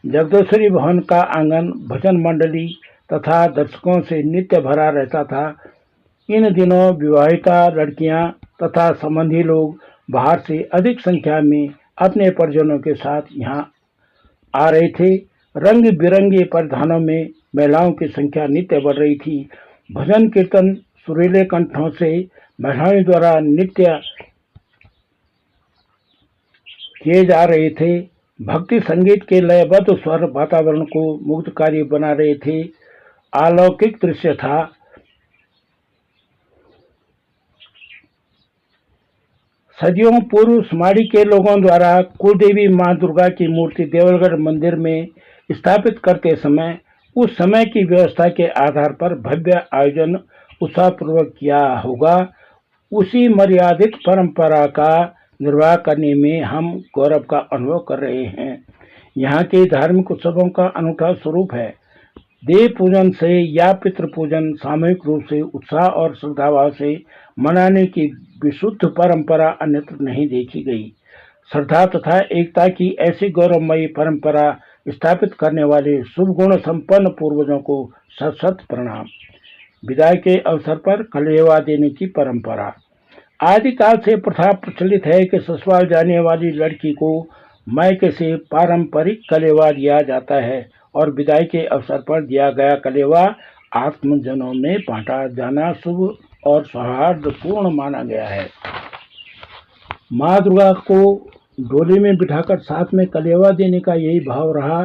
जगदीश्वरी भवन का आंगन भजन मंडली तथा दर्शकों से नित्य भरा रहता था। इन दिनों विवाहिता लड़कियां तथा संबंधी लोग बाहर से अधिक संख्या में अपने परिजनों के साथ यहाँ आ रहे थे। रंग बिरंगे परिधानों में महिलाओं की संख्या नित्य बढ़ रही थी। भजन कीर्तन सुरीले कंठों से महिलाओं द्वारा नित्य किए जा रहे थे। भक्ति संगीत के लयबद्ध स्वर वातावरण को मुग्धकारी बना रहे थे। अलौकिक दृश्य था। सदियों पूर्व सुमाड़ी के लोगों द्वारा कुलदेवी मां दुर्गा की मूर्ति देवलगढ़ मंदिर में स्थापित करते समय उस समय की व्यवस्था के आधार पर भव्य आयोजन उत्साहपूर्वक किया होगा। उसी मर्यादित परंपरा का निर्वाह करने में हम गौरव का अनुभव कर रहे हैं। यहाँ के धार्मिक उत्सवों का अनूठा स्वरूप है। देव पूजन से या पितृ पूजन सामूहिक रूप से उत्साह और श्रद्धाभाव से मनाने की विशुद्ध परंपरा अन्यत्र नहीं देखी गई। श्रद्धा तथा एकता की ऐसी गौरवमयी परंपरा स्थापित करने वाले शुभ गुण संपन्न पूर्वजों को सत सत प्रणाम। विदाई के अवसर पर कलेवा देने की परंपरा आदिकाल से प्रथा प्रचलित है कि ससुराल जाने वाली लड़की को मायके से पारंपरिक कलेवा दिया जाता है और विदाई के अवसर पर दिया गया कलेवा आत्मजनों में बांटा जाना शुभ और सौहार्दपूर्ण माना गया है। माँ दुर्गा को डोली में बिठाकर साथ में कलेवा देने का यही भाव रहा।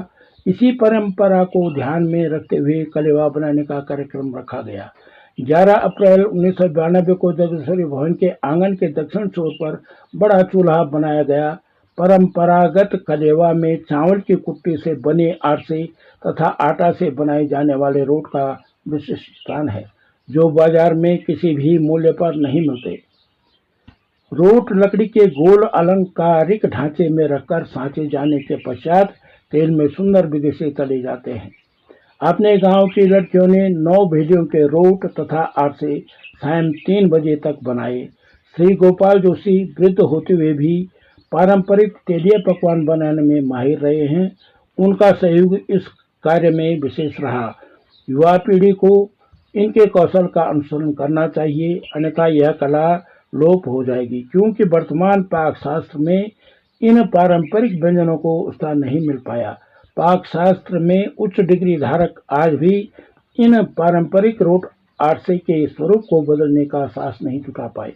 इसी परंपरा को ध्यान में रखते हुए कलेवा बनाने का कार्यक्रम रखा गया। 11 अप्रैल 1992 को जगदीश्वरी भवन के आंगन के दक्षिण छोर पर बड़ा चूल्हा बनाया गया। परंपरागत कलेवा में चावल की कुट्टी से बने आटे तथा आटा से बनाए जाने वाले रोट का विशिष्ट स्थान है, जो बाजार में किसी भी मूल्य पर नहीं मिलते। रोट लकड़ी के गोल अलंकारिक ढांचे में रखकर साँचे जाने के पश्चात तेल में सुंदर विधि से तले जाते हैं। अपने गांव की लड़कियों ने 9 भेड़ियों के रोट तथा आटे शाम 3 बजे तक बनाए। श्री गोपाल जोशी वृद्ध होते हुए भी पारंपरिक तेलीय पकवान बनाने में माहिर रहे हैं। उनका सहयोग इस कार्य में विशेष रहा। युवा पीढ़ी को इनके कौशल का अनुसरण करना चाहिए, अन्यथा यह कला लोप हो जाएगी, क्योंकि वर्तमान पाक शास्त्र में इन पारंपरिक व्यंजनों को स्थान नहीं मिल पाया। पाक शास्त्र में उच्च डिग्री धारक आज भी इन पारंपरिक रोट आरसी के स्वरूप को बदलने का साहस नहीं जुटा पाए।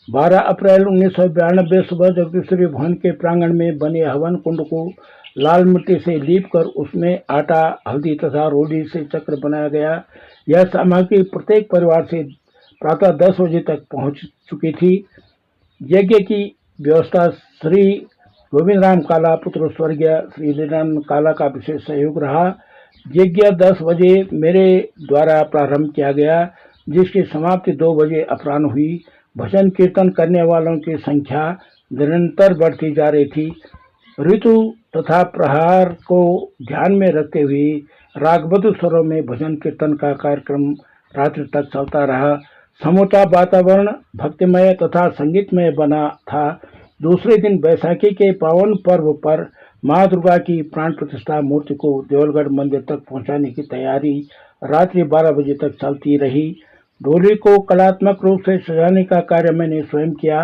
12 अप्रैल 1992 सुबह जगदीश्वरी भवन के प्रांगण में बने हवन कुंड को लाल मिट्टी से लीप कर उसमें आटा, हल्दी तथा रोली से चक्र बनाया गया। यह सामग्री प्रत्येक परिवार से प्रातः 10 बजे तक पहुंच चुकी थी। यज्ञ की व्यवस्था श्री गोविंद राम काला पुत्र स्वर्गीय श्री लीलानंद काला का विशेष सहयोग रहा। यज्ञ 10 बजे मेरे द्वारा प्रारंभ किया गया, जिसकी समाप्ति 2 बजे अपराह्न हुई। भजन कीर्तन करने वालों की संख्या निरंतर बढ़ती जा रही थी। ऋतु तथा प्रहार को ध्यान में रखते हुए रागबद्ध स्वरों में भजन कीर्तन का कार्यक्रम रात्रि तक चलता रहा। समूचा वातावरण भक्तिमय तथा संगीतमय बना था। दूसरे दिन बैसाखी के पावन पर्व पर माँ दुर्गा की प्राण प्रतिष्ठा मूर्ति को देवलगढ़ मंदिर तक पहुंचाने की तैयारी रात्रि 12 बजे तक चलती रही। डोली को कलात्मक रूप से सजाने का कार्य मैंने स्वयं किया।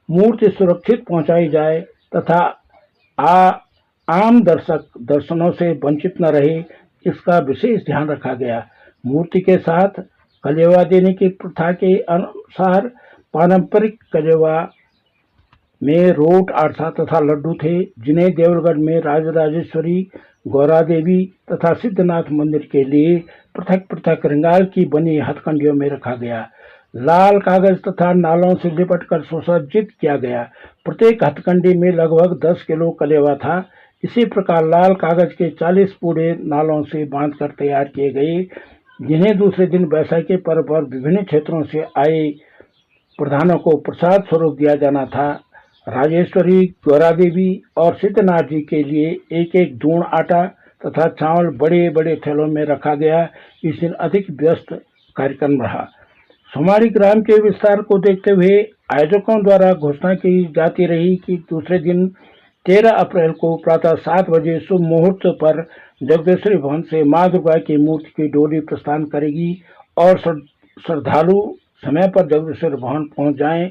मूर्ति सुरक्षित पहुंचाई जाए तथा आम दर्शक दर्शनों से वंचित न रहे, इसका विशेष ध्यान रखा गया। मूर्ति के साथ कलेवा देने की प्रथा के अनुसार पारंपरिक कलेवा में रोट, आरसा तथा लड्डू थे, जिन्हें देवलगढ़ में राजराजेश्वरी, गौरा देवी तथा सिद्धनाथ मंदिर के लिए पृथक पृथक रंगाल की बनी हथकंडियों में रखा गया। लाल कागज तथा नालों से लिपटकर सुसज्जित किया गया। प्रत्येक हथकंडी में लगभग 10 किलो कलेवा था। इसी प्रकार लाल कागज के 40 पूरे नालों से बांधकर तैयार किए गए, जिन्हें दूसरे दिन बैसाखी पर्व पर विभिन्न क्षेत्रों से आए प्रधानों को प्रसाद स्वरूप दिया जाना था। राजेश्वरी, गौरा देवी और सिद्धनाथ जी के लिए एक एक दूण आटा तथा चावल बड़े बड़े थैलों में रखा गया। इस दिन अधिक व्यस्त कार्यक्रम रहा। सोमाड़ी ग्राम के विस्तार को देखते हुए आयोजकों द्वारा घोषणा की जाती रही कि दूसरे दिन 13 अप्रैल को प्रातः 7 बजे शुभ मुहूर्त पर जगदीश्वरी भवन से माँ दुर्गा की मूर्ति की डोली प्रस्थान करेगी और श्रद्धालु समय पर जगदीश्वरी भवन पहुंच जाएं।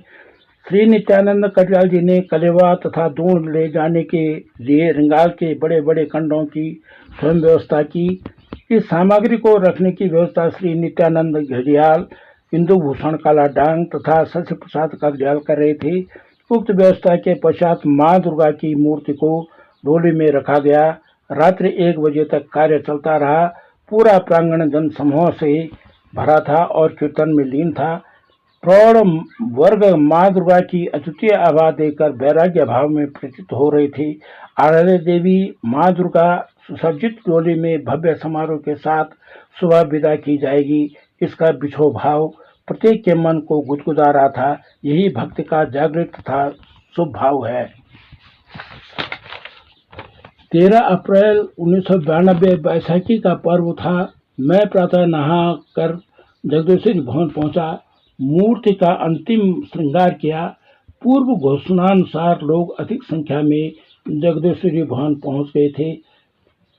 श्री नित्यानंद कटियाल जी ने कलेवा तथा दूण ले जाने के लिए रंगाल के बड़े बड़े कंडों की स्वयं व्यवस्था की। इस सामग्री को रखने की व्यवस्था श्री नित्यानंद घड़ियाल, इंदु भूषण काला डांग तथा शशि प्रसाद कटियाल कर रहे थे। उक्त व्यवस्था के पश्चात माँ दुर्गा की मूर्ति को डोली में रखा गया। रात्रि 1 बजे तक कार्य चलता रहा। पूरा प्रांगण जन समूह से भरा था और कीर्तन में लीन था। प्रौढ़ वर्ग माँ दुर्गा की अद्वितीय आभा देकर वैराग्य भाव में प्रतीत हो रही थी। आराध्य देवी माँ दुर्गा सुसज्जित डोली में भव्य समारोह के साथ सुबह विदा की जाएगी। इसका बिछो भाव प्रत्येक के मन को गुदगुदा रहा था। यही भक्ति का जागृत तथा शुभ भाव है। 13 अप्रैल 1992 बैसाखी का पर्व था। मैं प्रातः नहा कर जगदीश्वरी भवन पहुंचा। मूर्ति का अंतिम श्रृंगार किया। पूर्व घोषणानुसार लोग अधिक संख्या में जगदीश्वरी भवन पहुंच गए थे।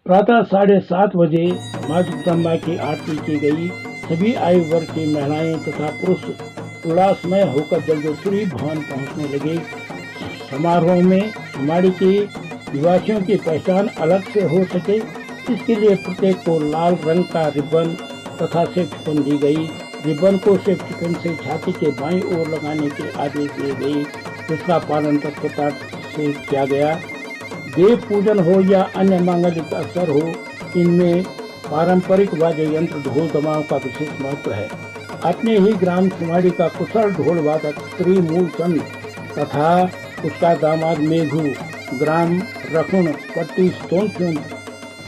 प्रातः 7:30 बजे माँ जगदम्बा की आरती की गई। सभी आयु वर्ग की महिलाएं तथा पुरुष उल्लासमय होकर जगदीश्वरी भवन पहुंचने लगे। समारोह में हमारी के निवासियों की पहचान अलग से हो सके, इसके लिए प्रत्येक को लाल रंग का रिबन तथा सेफ्टी दी गई। रिबन को सेफ्टी पिन से छाती के बाईं ओर लगाने के आदेश दिए गए, जिसका पालन तत्परता से किया गया। देव पूजन हो या अन्य मांगलिक अवसर हो, इनमें पारंपरिक वाद्य यंत्र ढोल दमाओं का विशेष महत्व है। अपने ही ग्राम सुमाड़ी का कुशल ढोल वादक श्री मूलचंद तथा उसका दामाद मेघू, ग्राम रखुण पट्टी सोनचुन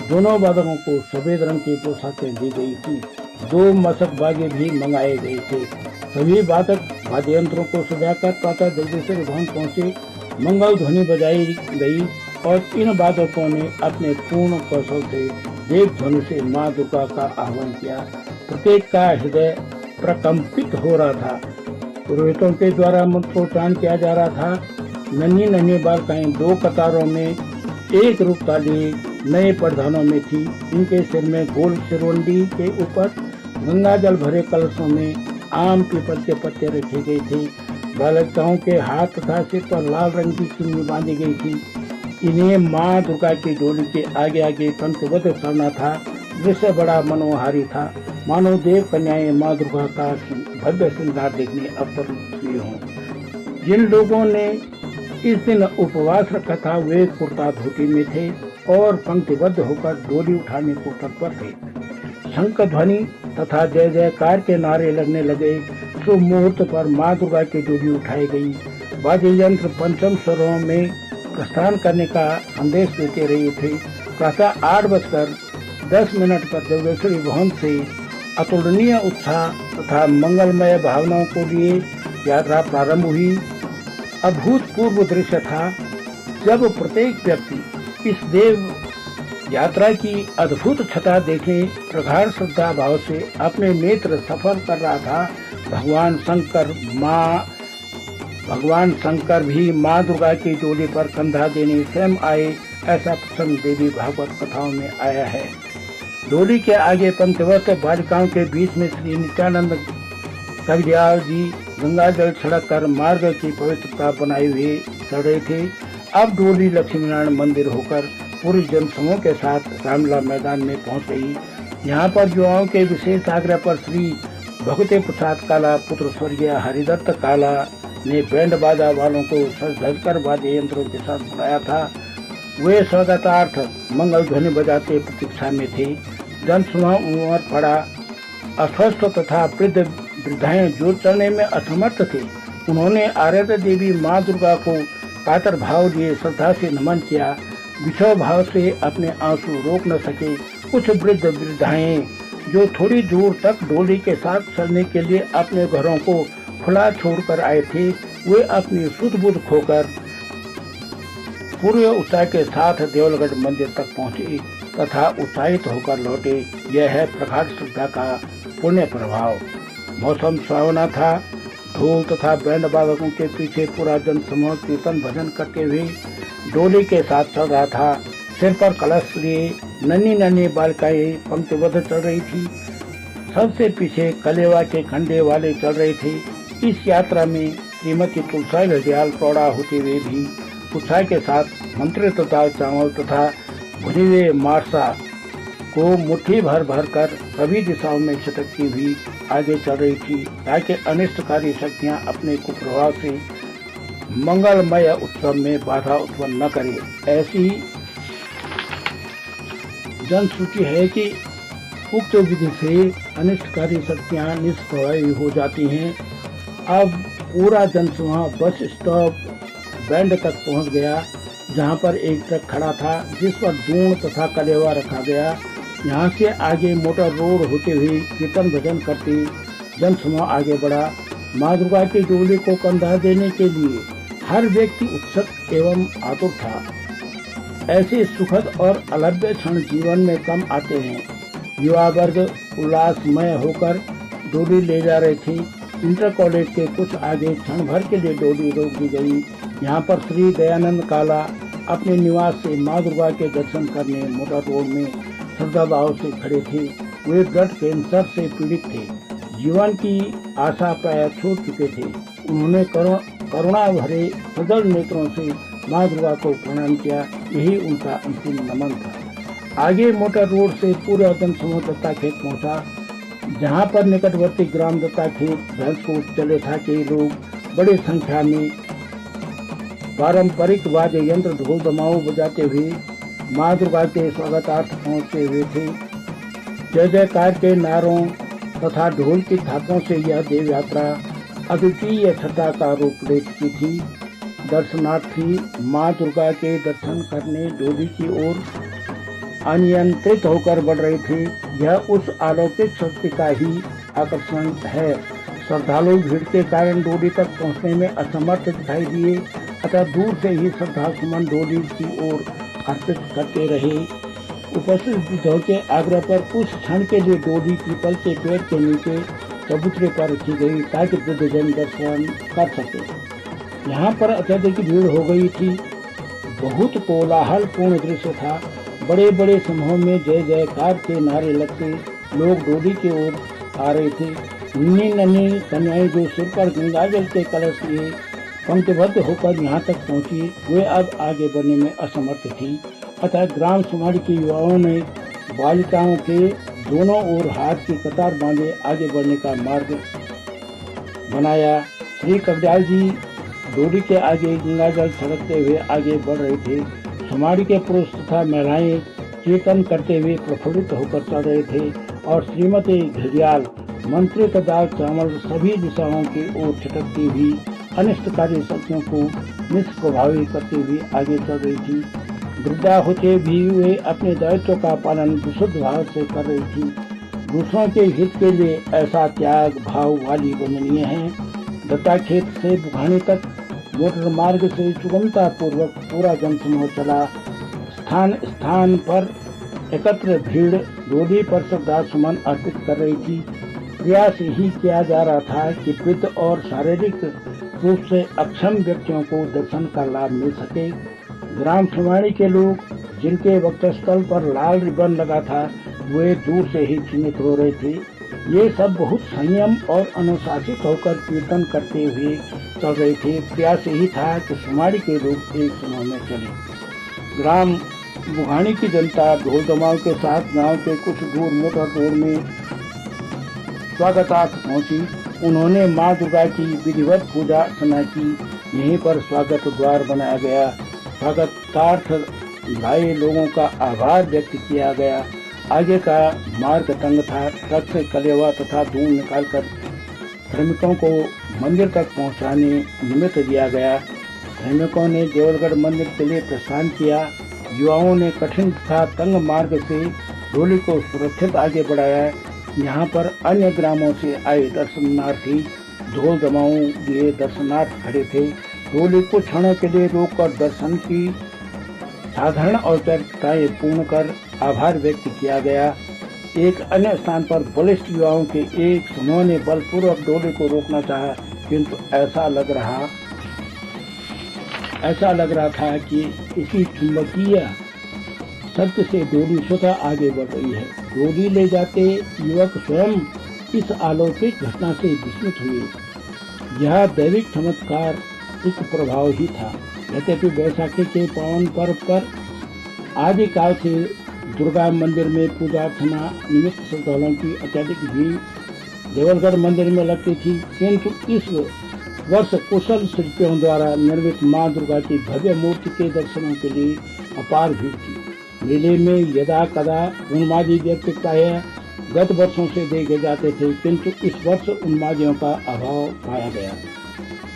दोनों वादकों को सफेद रंग की पोशाकें दी गई थी। 2 मशक बागे भी मंगाए गए थे। सभी वादक वाद्य यंत्रों को सजाकर प्रातः जगदीश्वरी भवन पहुंचे। मंगल ध्वनि बजाई गई और इन वादकों ने अपने पूर्ण कौशल से देव ध्वनि से माँ दुर्गा का आह्वान किया। प्रत्येक का हृदय प्रकंपित हो रहा था। पुरोहितों के द्वारा मंत्रोच्चारण किया जा रहा था। नन्ही नन्ही बालिकाएं 2 कतारों में एक रूप ताली नए प्रधानों में थी। इनके सिर में गोल सिरवंडी के ऊपर गंगा जल भरे कलशों में आम पीपल के पत्ते रखे गए थे। बालिकाओं के हाथ तथा सिर पर लाल रंग की चुन्नी बांधी गई थी। इन्हें माँ दुर्गा की डोली के आगे आगे पंक्तिबद्ध करना था। दृश्य बड़ा मनोहारी था, मानो देव कन्याएं माँ दुर्गा का भव्य श्रृंगार देखने अवसर लिए हों। जिन लोगों ने इस दिन उपवास रखा था वे कुर्ता धोती में थे और पंक्तिबद्ध होकर डोली उठाने को तत्पर थे। शंख ध्वनि तथा जय जयकार के नारे लगने लगे। शुभ मुहूर्त पर माँ दुर्गा की डोली उठाई गई। वाद्य यंत्र पंचम स्वरों में प्रस्थान करने का संदेश देते रहे थे। प्रातः 8:10 पर देवलेश्वरी भवन से अतुलनीय उत्साह तथा मंगलमय भावनाओं को लिए यात्रा प्रारंभ हुई। अभूतपूर्व दृश्य था जब प्रत्येक व्यक्ति इस देव यात्रा की अद्भुत छटा देखने प्रगाढ़ श्रद्धा भाव से अपने नेत्र सफल कर रहा था। भगवान शंकर भी माँ दुर्गा की डोली पर कंधा देने स्वयं आए, ऐसा प्रसंग देवी भागवत कथाओं में आया है। डोली के आगे पंक्तिबद्ध बालिकाओं के बीच में श्री नित्यानंद कविराज जी गंगा जल छिड़क कर मार्ग की पवित्रता बनाए हुए चल रहे थे। अब डोली लक्ष्मीनारायण मंदिर होकर पूरी जनसमूह के साथ रामलीला मैदान में पहुंच गई। यहाँ पर युवाओं के विशेष आग्रह पर श्री भगवती प्रसाद काला पुत्र स्वर्गीय हरिदत्त काला ने बैंड बाजा वालों को सज धज कर वाद्य यंत्रों के साथ बुलाया था। वे स्वागतार्थ मंगल ध्वनि बजाते प्रतीक्षा में थे। जनसमूह उमड़ पड़ा। अस्वस्थ तथा वृद्ध वृद्धाएं जो चलने में असमर्थ थे, उन्होंने आराध्य देवी माँ दुर्गा को कातर भाव लिए श्रद्धा से नमन किया। विषय भाव से अपने आंसू रोक न सके। कुछ वृद्ध वृद्धाएं जो थोड़ी दूर तक डोली के साथ चलने के लिए अपने घरों को खुला छोड़कर आए थे, वे अपनी सुध बुध खोकर पूरे उत्साह के साथ देवलगढ़ मंदिर तक पहुंचे तथा उत्साहित होकर लौटे। यह है प्रगाढ़ श्रद्धा का पुण्य प्रभाव। मौसम सुहावना था। ढोल तथा बैंड बादकों के पीछे पूरा जनसमूह कीर्तन भजन करते हुए डोली के साथ चल रहा था। सिर पर कलश लिए नन्ही नन्ही बालिकाएं पंक्तिबद्ध चल रही थी। सबसे पीछे कलेवा के खंडे वाले चल रहे थे। इस यात्रा में श्रीमती तुलसी हरियाल प्रौढ़ा होते हुए भी उत्साह के साथ मंत्रित दाल चावल तथा भुने हुए मार्सा को मुट्ठी भर भर कर सभी दिशाओं में छिटकती हुई आगे चल रही थी, ताकि अनिष्टकारी शक्तियां अपने कुप्रभाव से मंगलमय उत्सव में बाधा उत्पन्न न करे। ऐसी जनसूची है कि उक्त विधि से अनिष्टकारी शक्तियां निष्प्रभावी हो जाती हैं। अब पूरा जनसमूह बस स्टॉप बैंड तक पहुंच गया, जहां पर एक ट्रक खड़ा था जिस पर दून तथा कलेवा रखा गया। यहाँ से आगे मोटर रोड होते हुए कीर्तन भजन करते जनसमूह आगे बढ़ा। माँ दुर्गा की डोली को कंधा देने के लिए हर व्यक्ति उत्सुक एवं आतुर था। ऐसे सुखद और अलभ्य क्षण जीवन में कम आते हैं। युवा वर्ग उल्लासमय होकर डोली ले जा रहे थे। इंटर कॉलेज के कुछ आगे क्षण भर के लिए डोली रोक दी गई। यहाँ पर श्री दयानंद काला अपने निवास से माँ दुर्गा के दर्शन करने मोटर रोड में श्रद्धा भाव से खड़े थे। वे ब्लड कैंसर से पीड़ित थे। जीवन की आशा प्राय छोड़ चुके थे। उन्होंने करुणा भरे सजल नेत्रों से माँ दुर्गा को प्रणाम किया। यही उनका अंतिम नमन था। आगे मोटर रोड से पूरा जनसमूह दत्ता खेत पहुंचा, जहां पर निकटवर्ती ग्राम दत्ता खेत भैंसकोट चले था के लोग बड़ी संख्या में पारंपरिक वाद्य यंत्र ढोल दमाऊ बजाते हुए माँ दुर्गा के स्वागतार्थ पहुंचे हुए थे। जय जयकार के नारों तथा ढोल की थापों से यह देव यात्रा अद्वितीय छटा का रूप ले चुकी थी। दर्शनार्थी माँ दुर्गा के दर्शन करने डोली की ओर अनियंत्रित होकर बढ़ रहे थे। यह उस अलौकिक शक्ति का ही आकर्षण है। श्रद्धालु भीड़ के कारण डोली तक पहुंचने में असमर्थ दिखाई दिए, अतः दूर से ही श्रद्धा सुमन डोली की ओर अर्पित करते रहे। उपस्थित वृद्धों के आग्रह पर कुछ क्षण के लिए डोली पीपल के पेड़ के नीचे चबूतरे पर रखी गई, ताकि वृद्धजन दर्शन कर सके। यहाँ पर अत्यधिक भीड़ हो गई थी। बहुत कोलाहल पूर्ण दृश्य था। बड़े बड़े समूह में जय जयकार के नारे लगते लोग डोली की ओर आ रहे थे। नन्ही नन्ही कन्याएं जो सिर पर गंगाजल के कलश लिए पंक्तिबद्ध होकर यहाँ तक पहुँची, वे अब आगे बढ़ने में असमर्थ थी। अतः ग्राम समाज के युवाओं ने बालिकाओं के दोनों ओर हाथ की कतार बांधे आगे बढ़ने का मार्ग बनाया। श्री कगडियाल जी डोली के आगे गंगा जल छलकते हुए आगे बढ़ रहे थे। समाज के पुरुष तथा महिलाएं कीर्तन करते हुए प्रफुल्लित होकर चल रहे थे और श्रीमती घड़ियाल मंत्रित दाल चावल सभी दिशाओं की ओर छिटकती हुई अनिष्टकारी शक्तियों को निष्प्रभावी करते हुए आगे चल रही थी। वृद्धा होते भी वे अपने दायित्व का पालन विशुद्ध भाव से कर रही थी। दूसरों के हित के लिए ऐसा त्याग भाव वाली वंदनीय है। दत्ता खेत से बुखानी तक मोटर मार्ग से सुगमता पूर्वक पूरा जनसमूह चला। स्थान स्थान पर एकत्र भीड़ डोली पर श्रद्धा सुमन अर्पित कर रही थी। प्रयास यही किया जा रहा था कि वृद्ध और शारीरिक रूप से अक्षम व्यक्तियों को दर्शन का लाभ मिल सके। ग्राम सुमाड़ी के लोग जिनके वक्षस्थल पर लाल रिबन लगा था वे दूर से ही चिन्हित हो रहे थे। ये सब बहुत संयम और अनुशासित होकर कीर्तन करते हुए चल रहे थे। प्रयास यही था कि सुमाड़ी के लोग एक समूह में चले। ग्राम बुघानी की जनता ढोल दमाव के साथ गांव के कुछ दूर मोटर रोड में स्वागतार्थ पहुंची। उन्होंने मां दुर्गा की विधिवत पूजा अर्चना की। यहीं पर स्वागत द्वार बनाया गया। स्वागतार्थ लाए लोगों का आभार व्यक्त किया गया। आगे का मार्ग तंग था। ट्रक से कलेवा तथा दूध निकालकर श्रमिकों को मंदिर तक पहुंचाने निमित्त दिया गया। श्रमिकों ने देवलगढ़ मंदिर के लिए प्रस्थान किया। युवाओं ने कठिन तथा तंग मार्ग से डोली को सुरक्षित आगे बढ़ाया। यहाँ पर अन्य ग्रामों से आए दर्शनार्थी ढोल दमाऊं लिए दर्शनार्थ खड़े थे। डोली को क्षणों के लिए रोककर दर्शन की साधारण औपचारिकताएं पूर्ण कर आभार व्यक्त किया गया। एक अन्य स्थान पर बलिष्ठ युवाओं के एक समूह ने बलपूर्वक डोली को रोकना चाहा, किंतु ऐसा लग रहा था कि इसी चुंबकीय शक्ति से डोली स्वतः आगे बढ़ रही है। डोली ले जाते युवक स्वयं इस अलौकिक घटना से विस्मित हुए। यह दैविक चमत्कार एक प्रभाव ही था। यद्यपि बैसाखी के पावन पर्व पर आदिकाल से दुर्गा मंदिर में पूजा अर्चना निमित्त श्रद्धालुओं की अत्यधिक भीड़ देवलगढ़ मंदिर में लगती थी, किंतु इस वर्ष कुशल शिल्पियों द्वारा निर्मित मां दुर्गा की भव्य मूर्ति के दर्शनों के लिए अपार भीड़ थी। मेले में यदा कदा उन्मादी व्यक्ति प्रायः गत वर्षों से देखे जाते थे, किंतु इस वर्ष उन्मादियों का अभाव पाया गया।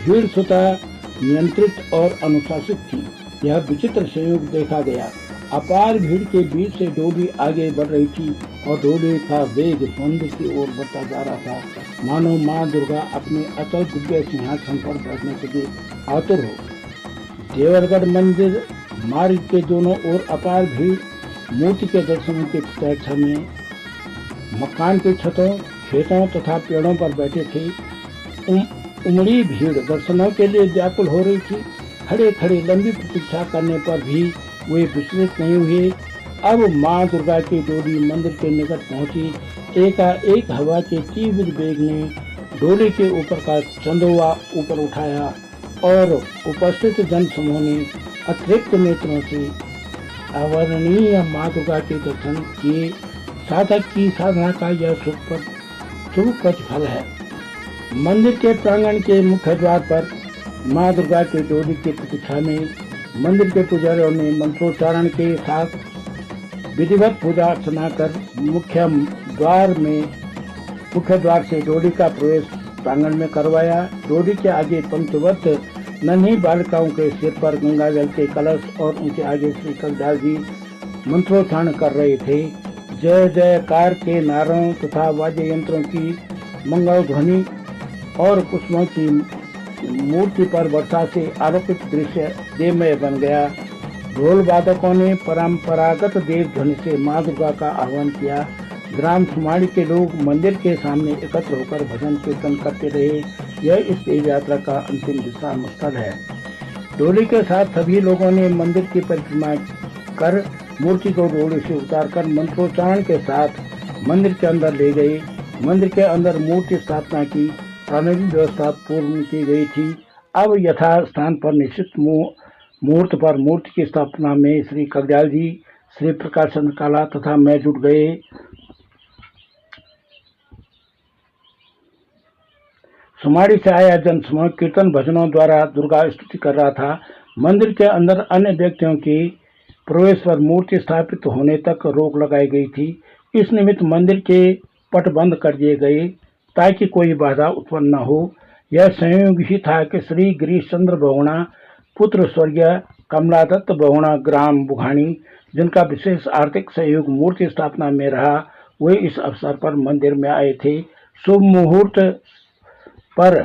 भीड़ स्वतः नियंत्रित और अनुशासित थी। यह विचित्र संयोग देखा गया। अपार भीड़ के बीच से डोली आगे बढ़ रही थी और डोली का वेग मंदिर की ओर बढ़ता जा रहा था, मानो मां दुर्गा अपने अचल दिव्य सिंहासन पर बैठने के लिए आतुर हो। देवलगढ़ मंदिर मार्ग के दोनों ओर अपार भीड़ मूर्ति के दर्शनों की प्रतीक्षा में मकान की छतों, खेतों तथा पेड़ों पर बैठे थे। उमड़ी भीड़ दर्शनों के लिए व्याकुल हो रही थी। खड़े खड़े लंबी प्रतीक्षा करने पर भी वे विचलित नहीं हुए। अब मां दुर्गा की डोली मंदिर के निकट पहुंची। एकाएक हवा के तीव्र वेग ने डोली के ऊपर का चंदोवा ऊपर उठाया और उपस्थित जन समूह ने अतिरिक्त नेत्रों से अवर्णनीय मां दुर्गा के दर्शन किए। साधक की साधना का यह शुभ प्रतिफल है। मंदिर के प्रांगण के मुख्य द्वार पर मां दुर्गा की डोली की प्रतीक्षा में मंदिर के पुजारियों ने मंत्रोच्चारण के साथ विधिवत पूजा अर्चना कर मुख्य द्वार से डोली का प्रवेश प्रांगण में करवाया। डोली के आगे पंक्तिबद्ध नन्ही बालिकाओं के सिर पर गंगा जल के कलश और उनके आगे श्री कगडियाल जी मंत्रोच्चारण कर रहे थे। जय जयकार के नारों तथा वाद्य यंत्रों की मंगल ध्वनि और पुष्पों की मूर्ति पर वर्षा से आलोकित दृश्य देवमय बन गया। ढोल वादकों ने परंपरागत देव ध्वनि से मां दुर्गा का आह्वान किया। ग्राम सुमाड़ी के लोग मंदिर के सामने एकत्र होकर भजन कीर्तन करते रहे। यह इस देव यात्रा का अंतिम विश्राम स्थल है। डोली के साथ सभी लोगों ने मंदिर की परिक्रमा कर मूर्ति को डोली से उतारकर मंत्रोच्चारण के साथ मंदिर के अंदर ले गए। मंदिर के अंदर मूर्ति स्थापना की प्रारंभिक व्यवस्था पूर्ण की गई थी। अब यथा स्थान पर निश्चित मुहूर्त पर मूर्ति की स्थापना में श्री कगडियाल जी श्री प्रकाश चंद्र काला तथा मैं जुट गए। सुमाड़ी से आया जनसमूह कीर्तन भजनों द्वारा दुर्गा स्तुति कर रहा था। मंदिर के अंदर अन्य व्यक्तियों की प्रवेश पर मूर्ति स्थापित होने तक रोक लगाई गई थी। इस निमित्त मंदिर के पट बंद कर दिए गए ताकि कोई बाधा उत्पन्न न हो। यह संयोग ही था कि श्री गिरीश चंद्र बहुगुणा पुत्र स्वर्गीय कमलादत्त बहुगुणा ग्राम बुघानी, जिनका विशेष आर्थिक सहयोग मूर्ति स्थापना में रहा, वे इस अवसर पर मंदिर में आए थे। शुभ मुहूर्त पर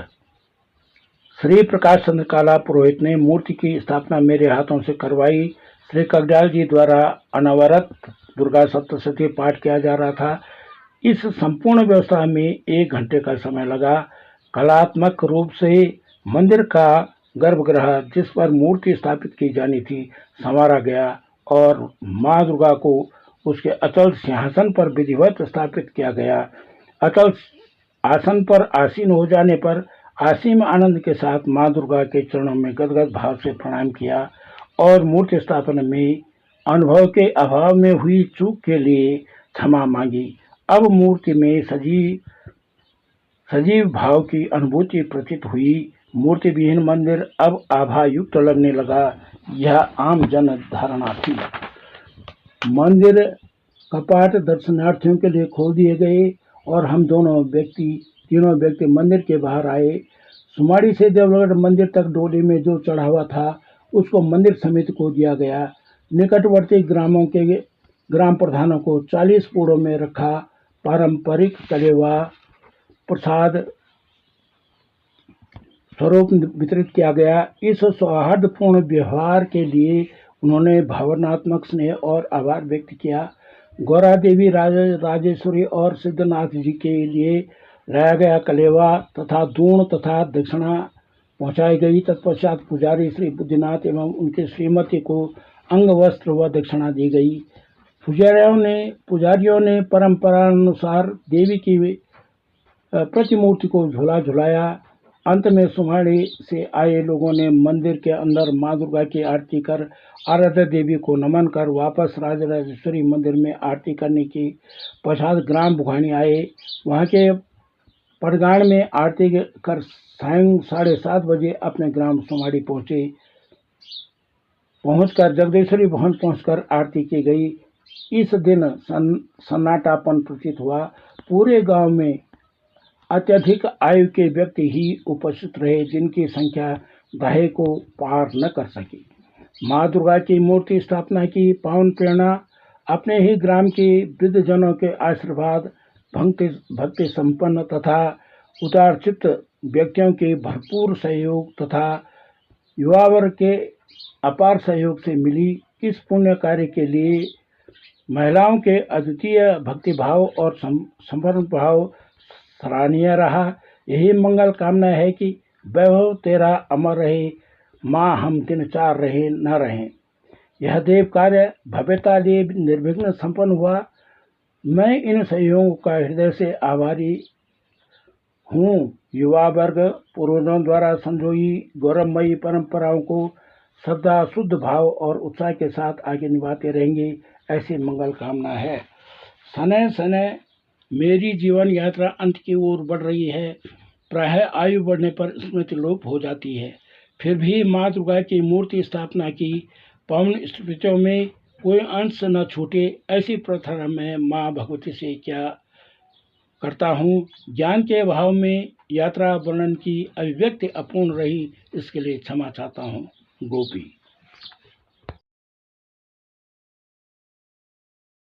श्री प्रकाश चंद्र काला पुरोहित ने मूर्ति की स्थापना मेरे हाथों से करवाई। श्री कगजाल जी द्वारा अनवरत दुर्गा सप्तशती पाठ किया जा रहा था। इस संपूर्ण व्यवस्था में 1 घंटे का समय लगा। कलात्मक रूप से मंदिर का गर्भगृह, जिस पर मूर्ति स्थापित की जानी थी, संवारा गया और माँ दुर्गा को उसके अचल सिंहासन पर विधिवत स्थापित किया गया। अचल आसन पर आसीन हो जाने पर असीम आनंद के साथ माँ दुर्गा के चरणों में गदगद भाव से प्रणाम किया और मूर्ति स्थापना में अनुभव के अभाव में हुई चूक के लिए क्षमा मांगी। अब मूर्ति में सजीव भाव की अनुभूति प्रतीत हुई। मूर्ति विहीन मंदिर अब आभा युक्त लगने लगा, यह आम जन धारणा थी। मंदिर कपाट दर्शनार्थियों के लिए खोल दिए गए और हम तीनों व्यक्ति मंदिर के बाहर आए। सुमाड़ी से देवलगढ़ मंदिर तक डोली में जो चढ़ावा था उसको मंदिर समिति को दिया गया। निकटवर्ती ग्रामों के ग्राम प्रधानों को 40 पूड़ों में रखा पारंपरिक कलेवा प्रसाद स्वरूप वितरित किया गया। इस सौहार्दपूर्ण व्यवहार के लिए उन्होंने भावनात्मक स्नेह और आभार व्यक्त किया। गौरा देवी राजेश्वरी और सिद्धनाथ जी के लिए लाया गया कलेवा तथा दूण तथा दक्षिणा पहुंचाई गई। तत्पश्चात पुजारी श्री बुद्धिनाथ एवं उनके श्रीमती को अंग वस्त्र व दक्षिणा दी गई। पुजारियों ने परंपरानुसार देवी की प्रतिमूर्ति को झूला झुलाया। अंत में सुमाड़ी से आए लोगों ने मंदिर के अंदर मां दुर्गा की आरती कर आराध्य देवी को नमन कर वापस राजराजेश्वरी मंदिर में आरती करने की पश्चात ग्राम बुघानी आए। वहां के पटगाण में आरती कर सायं 7:30 बजे अपने ग्राम सुमाड़ी पहुंचकर जगदीश्वरी भवन पहुंचकर आरती की गई। इस दिन सन्नाटापन प्रतीत हुआ। पूरे गांव में अत्यधिक आयु के व्यक्ति ही उपस्थित रहे, जिनकी संख्या 10 को पार न कर सकी। माँ दुर्गा की मूर्ति स्थापना की पावन प्रेरणा अपने ही ग्राम के वृद्धजनों के आशीर्वाद, भक्ति संपन्न तथा उदारचित्त व्यक्तियों के भरपूर सहयोग तथा युवा वर्ग के अपार सहयोग से मिली। इस पुण्य कार्य के लिए महिलाओं के अद्वितीय भक्तिभाव और समर्पण भाव सराहनीय रहा। यही मंगल कामना है कि वैभव तेरा अमर रहे, माँ हम दिन 4 रहे न रहें। यह देव कार्य भव्यता लिए निर्विघ्न संपन्न हुआ। मैं इन सहयोगों का हृदय से आभारी हूँ। युवा वर्ग पूर्वजों द्वारा संजोई गौरवमयी परंपराओं को श्रद्धा, शुद्ध भाव और उत्साह के साथ आगे निभाते रहेंगे, ऐसी मंगल कामना है। सने सने मेरी जीवन यात्रा अंत की ओर बढ़ रही है। प्रायः आयु बढ़ने पर स्मृति लोप हो जाती है। फिर भी माँ दुर्गा की मूर्ति स्थापना की पावन स्मृतियों में कोई अंश न छूटे, ऐसी प्रार्थना मैं माँ भगवती से क्या करता हूँ। ज्ञान के अभाव में यात्रा वर्णन की अभिव्यक्ति अपूर्ण रही, इसके लिए क्षमा चाहता हूँ। गोपी।